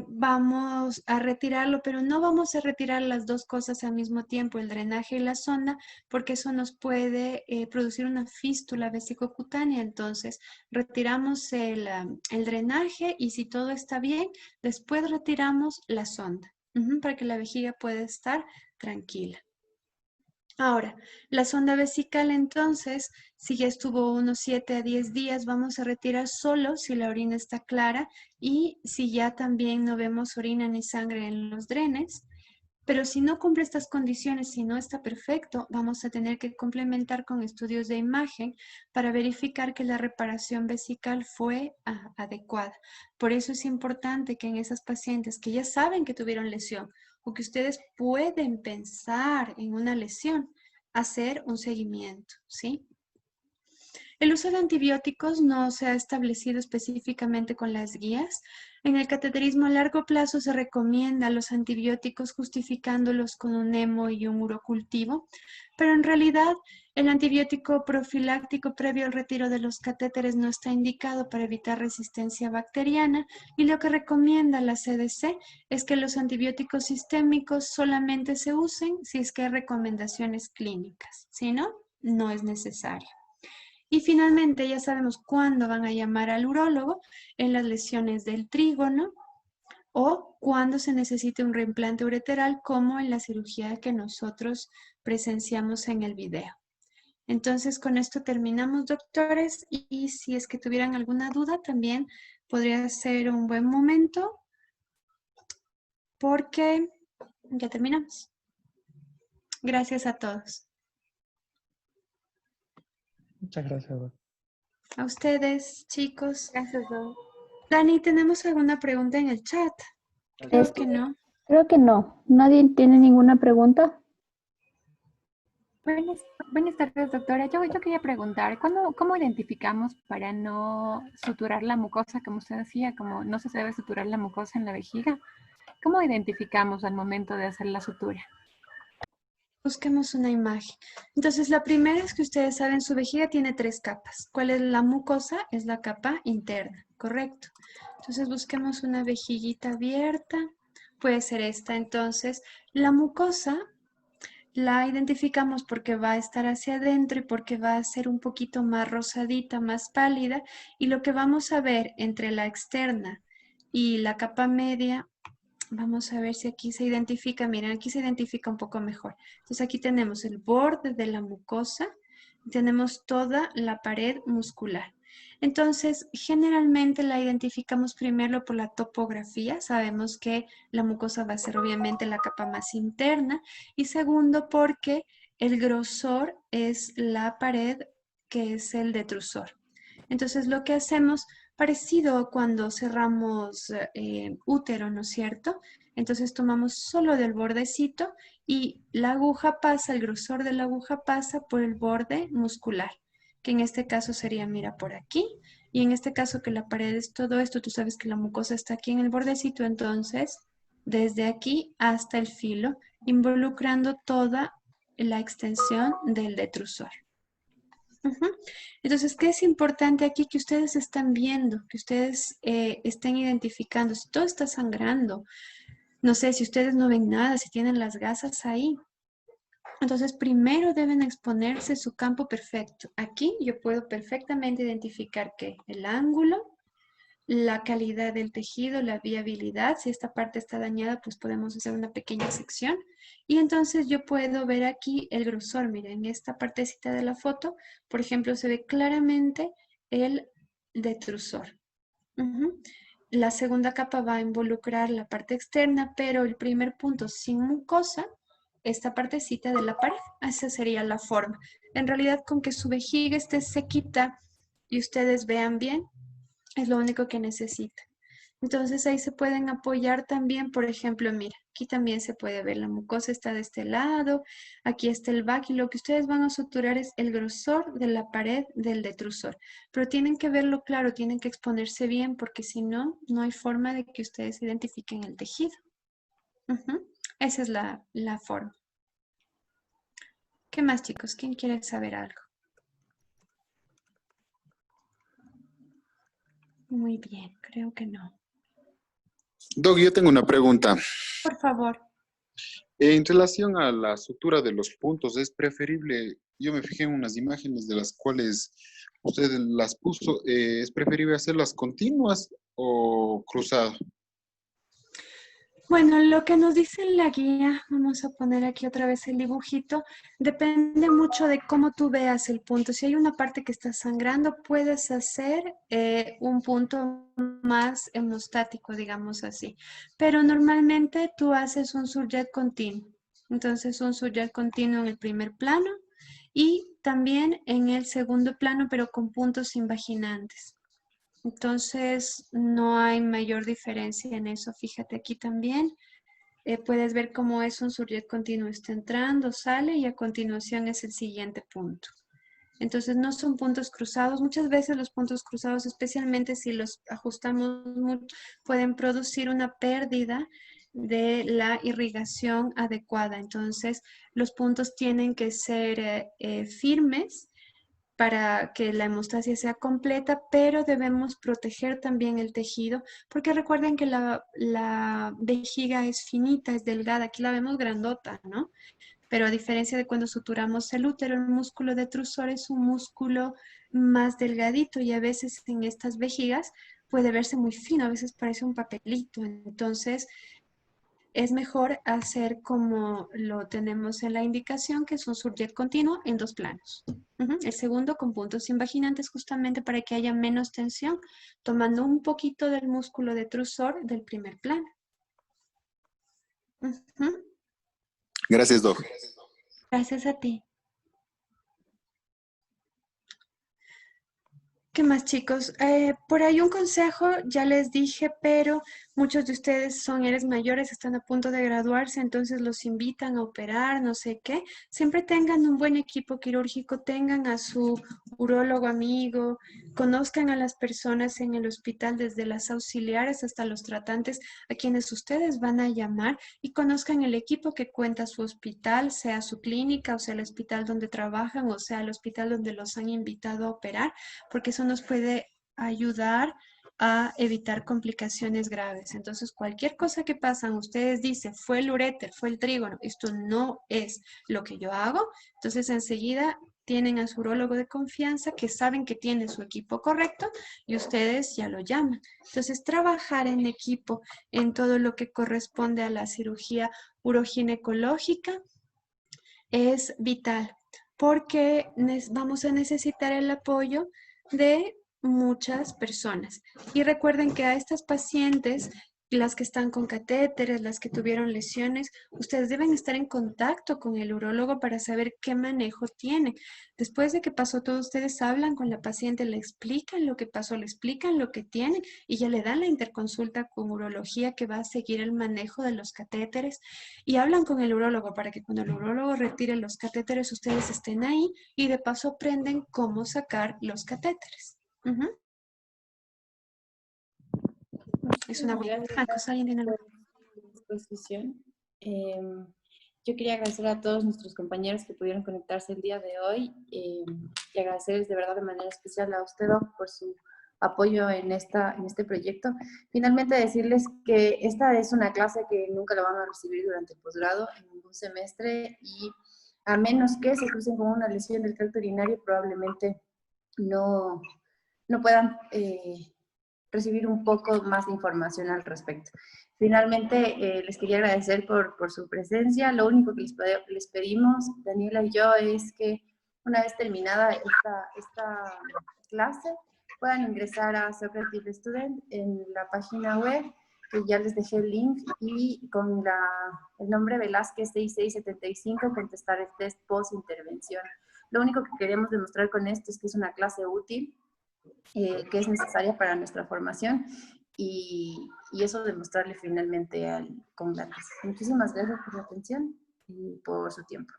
vamos a retirarlo, pero no vamos a retirar las dos cosas al mismo tiempo, el drenaje y la sonda, porque eso nos puede producir una fístula vesicocutánea. Entonces, retiramos el drenaje y si todo está bien, después retiramos la sonda, para que la vejiga pueda estar tranquila. Ahora, la sonda vesical entonces, si ya estuvo unos 7 a 10 días, vamos a retirar solo si la orina está clara y si ya también no vemos orina ni sangre en los drenes. Pero si no cumple estas condiciones, si no está perfecto, vamos a tener que complementar con estudios de imagen para verificar que la reparación vesical fue adecuada. Por eso es importante que en esas pacientes que ya saben que tuvieron lesión o que ustedes pueden pensar en una lesión, hacer un seguimiento, ¿sí? El uso de antibióticos no se ha establecido específicamente con las guías. En el cateterismo a largo plazo se recomienda los antibióticos justificándolos con un hemo y un urocultivo, pero en realidad el antibiótico profiláctico previo al retiro de los catéteres no está indicado para evitar resistencia bacteriana y lo que recomienda la CDC es que los antibióticos sistémicos solamente se usen si es que hay recomendaciones clínicas, si no, no es necesario. Y finalmente ya sabemos cuándo van a llamar al urólogo en las lesiones del trígono o cuando se necesite un reimplante ureteral como en la cirugía que nosotros presenciamos en el video. Entonces con esto terminamos, doctores, y si es que tuvieran alguna duda también podría ser un buen momento porque ya terminamos. Gracias a todos. Muchas gracias, Doc. A ustedes, chicos. Gracias, Doc. Dani, ¿tenemos alguna pregunta en el chat? Creo que no. Creo que no. ¿Nadie tiene ninguna pregunta? Buenas tardes, doctora. Yo quería preguntar, ¿cómo identificamos para no suturar la mucosa, como usted decía, como no se debe suturar la mucosa en la vejiga? ¿Cómo identificamos al momento de hacer la sutura? Busquemos una imagen. Entonces, la primera es que ustedes saben, su vejiga tiene 3 capas. ¿Cuál es la mucosa? Es la capa interna, ¿correcto? Entonces, busquemos una vejiguita abierta. Puede ser esta. Entonces, la mucosa la identificamos porque va a estar hacia adentro y porque va a ser un poquito más rosadita, más pálida. Y lo que vamos a ver entre la externa y la capa media, vamos a ver si aquí se identifica. Miren, aquí se identifica un poco mejor. Entonces aquí tenemos el borde de la mucosa, tenemos toda la pared muscular. Entonces, generalmente la identificamos primero por la topografía. Sabemos que la mucosa va a ser obviamente la capa más interna. Y segundo, porque el grosor es la pared que es el detrusor. Entonces, lo que hacemos, parecido cuando cerramos útero, ¿no es cierto? Entonces tomamos solo del bordecito y la aguja pasa, el grosor de la aguja pasa por el borde muscular, que en este caso sería, mira, por aquí. Y en este caso que la pared es todo esto, tú sabes que la mucosa está aquí en el bordecito, entonces desde aquí hasta el filo, involucrando toda la extensión del detrusor. Entonces, ¿qué es importante aquí? Que ustedes están viendo, que ustedes estén identificando. Si todo está sangrando, no sé, si ustedes no ven nada, si tienen las gasas ahí. Entonces, primero deben exponerse su campo perfecto. Aquí yo puedo perfectamente identificar que el ángulo, la calidad del tejido, la viabilidad. Si esta parte está dañada, pues podemos hacer una pequeña sección. Y entonces yo puedo ver aquí el grosor. Miren, en esta partecita de la foto, por ejemplo, se ve claramente el detrusor. La segunda capa va a involucrar la parte externa, pero el primer punto sin mucosa, esta partecita de la pared. Esa sería la forma. En realidad, con que su vejiga esté sequita y ustedes vean bien, es lo único que necesita. Entonces ahí se pueden apoyar también, por ejemplo, mira, aquí también se puede ver, la mucosa está de este lado, aquí está el back y lo que ustedes van a suturar es el grosor de la pared del detrusor. Pero tienen que verlo claro, tienen que exponerse bien porque si no, no hay forma de que ustedes identifiquen el tejido. Esa es la forma. ¿Qué más, chicos? ¿Quién quiere saber algo? Muy bien, creo que no. Doc, yo tengo una pregunta. Por favor. En relación a la sutura de los puntos, ¿es preferible? Yo me fijé en unas imágenes de las cuales usted las puso. ¿Es preferible hacerlas continuas o cruzado? Bueno, lo que nos dice la guía, vamos a poner aquí otra vez el dibujito, depende mucho de cómo tú veas el punto. Si hay una parte que está sangrando, puedes hacer un punto más hemostático, digamos así. Pero normalmente tú haces un surjet continuo. Entonces, un surjet continuo en el primer plano y también en el segundo plano, pero con puntos invaginantes. Entonces, no hay mayor diferencia en eso. Fíjate aquí también. puedes ver cómo es un surjet continuo. Está entrando, sale y a continuación es el siguiente punto. Entonces no son puntos cruzados. Muchas veces los puntos cruzados, especialmente si los ajustamos mucho, pueden producir una pérdida de la irrigación adecuada. Entonces los puntos tienen que ser firmes para que la hemostasia sea completa, pero debemos proteger también el tejido, porque recuerden que la vejiga es finita, es delgada, aquí la vemos grandota, ¿no? Pero a diferencia de cuando suturamos el útero, el músculo detrusor es un músculo más delgadito y a veces en estas vejigas puede verse muy fino, a veces parece un papelito. Entonces, es mejor hacer como lo tenemos en la indicación, que es un surjet continuo en 2 planos. El segundo con puntos invaginantes justamente para que haya menos tensión, tomando un poquito del músculo detrusor del primer plano. Gracias, Doc. Gracias a ti. ¿Qué más, chicos? Por ahí un consejo, ya les dije, pero muchos de ustedes son seres mayores, están a punto de graduarse, entonces los invitan a operar, no sé qué. Siempre tengan un buen equipo quirúrgico, tengan a su urólogo amigo, conozcan a las personas en el hospital, desde las auxiliares hasta los tratantes, a quienes ustedes van a llamar, y conozcan el equipo que cuenta su hospital, sea su clínica, o sea el hospital donde trabajan, o sea el hospital donde los han invitado a operar, porque eso nos puede ayudar a evitar complicaciones graves. Entonces, cualquier cosa que pasan, ustedes dicen, fue el uréter, fue el trígono, esto no es lo que yo hago, entonces enseguida tienen a su urólogo de confianza que saben que tiene su equipo correcto y ustedes ya lo llaman. Entonces, trabajar en equipo en todo lo que corresponde a la cirugía uroginecológica es vital, porque vamos a necesitar el apoyo de muchas personas. Y recuerden que a estas pacientes, las que están con catéteres, las que tuvieron lesiones, ustedes deben estar en contacto con el urólogo para saber qué manejo tienen. Después de que pasó todo, ustedes hablan con la paciente, le explican lo que pasó, le explican lo que tienen y ya le dan la interconsulta con urología que va a seguir el manejo de los catéteres, y hablan con el urólogo para que cuando el urólogo retire los catéteres, ustedes estén ahí y de paso aprenden cómo sacar los catéteres. Es una buena cosa. ¿Alguien tiene algo? Exposición. Yo quería agradecer a todos nuestros compañeros que pudieron conectarse el día de hoy y agradecerles de verdad de manera especial a usted, Doc, por su apoyo en este proyecto. Finalmente decirles que esta es una clase que nunca la van a recibir durante el posgrado en ningún semestre, y a menos que se crucen con una lesión del tracto urinario, probablemente no puedan recibir un poco más de información al respecto. Finalmente, les quería agradecer por su presencia. Lo único que les pedimos, Daniela y yo, es que una vez terminada esta clase, puedan ingresar a Socrative Student en la página web, que ya les dejé el link, y con el nombre Velázquez 6675 contestar el test post-intervención. Lo único que queremos demostrar con esto es que es una clase útil, que es necesaria para nuestra formación, y eso demostrarle finalmente al Conglates. Muchísimas gracias por la atención y por su tiempo.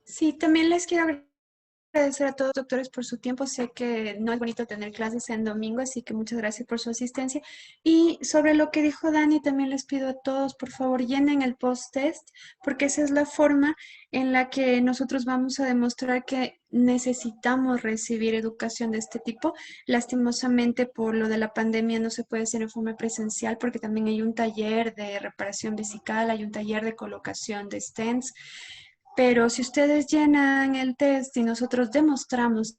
Sí, también les quiero agradecer a todos los doctores por su tiempo. Sé que no es bonito tener clases en domingo, así que muchas gracias por su asistencia. Y sobre lo que dijo Dani, también les pido a todos, por favor, llenen el post-test, porque esa es la forma en la que nosotros vamos a demostrar que necesitamos recibir educación de este tipo. Lastimosamente, por lo de la pandemia, no se puede hacer en forma presencial, porque también hay un taller de reparación vesical, hay un taller de colocación de stents. Pero si ustedes llenan el test y nosotros demostramos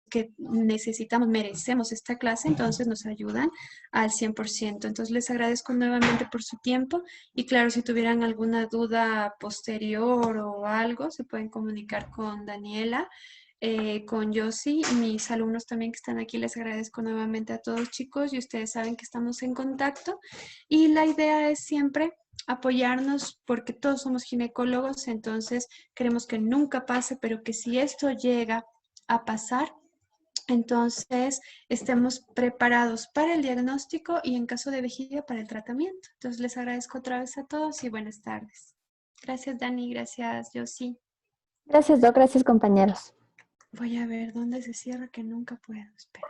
que necesitamos, merecemos esta clase, entonces nos ayudan al 100%. Entonces les agradezco nuevamente por su tiempo, y claro, si tuvieran alguna duda posterior o algo, se pueden comunicar con Daniela, con Yossi, mis alumnos también que están aquí. Les agradezco nuevamente a todos, chicos, y ustedes saben que estamos en contacto, y la idea es siempre apoyarnos, porque todos somos ginecólogos, entonces queremos que nunca pase, pero que si esto llega a pasar, entonces estemos preparados para el diagnóstico y en caso de vejiga para el tratamiento. Entonces les agradezco otra vez a todos y buenas tardes. Gracias Dani, gracias Josie. Gracias, Doc. Gracias, compañeros. Voy a ver dónde se cierra que nunca puedo. Espera.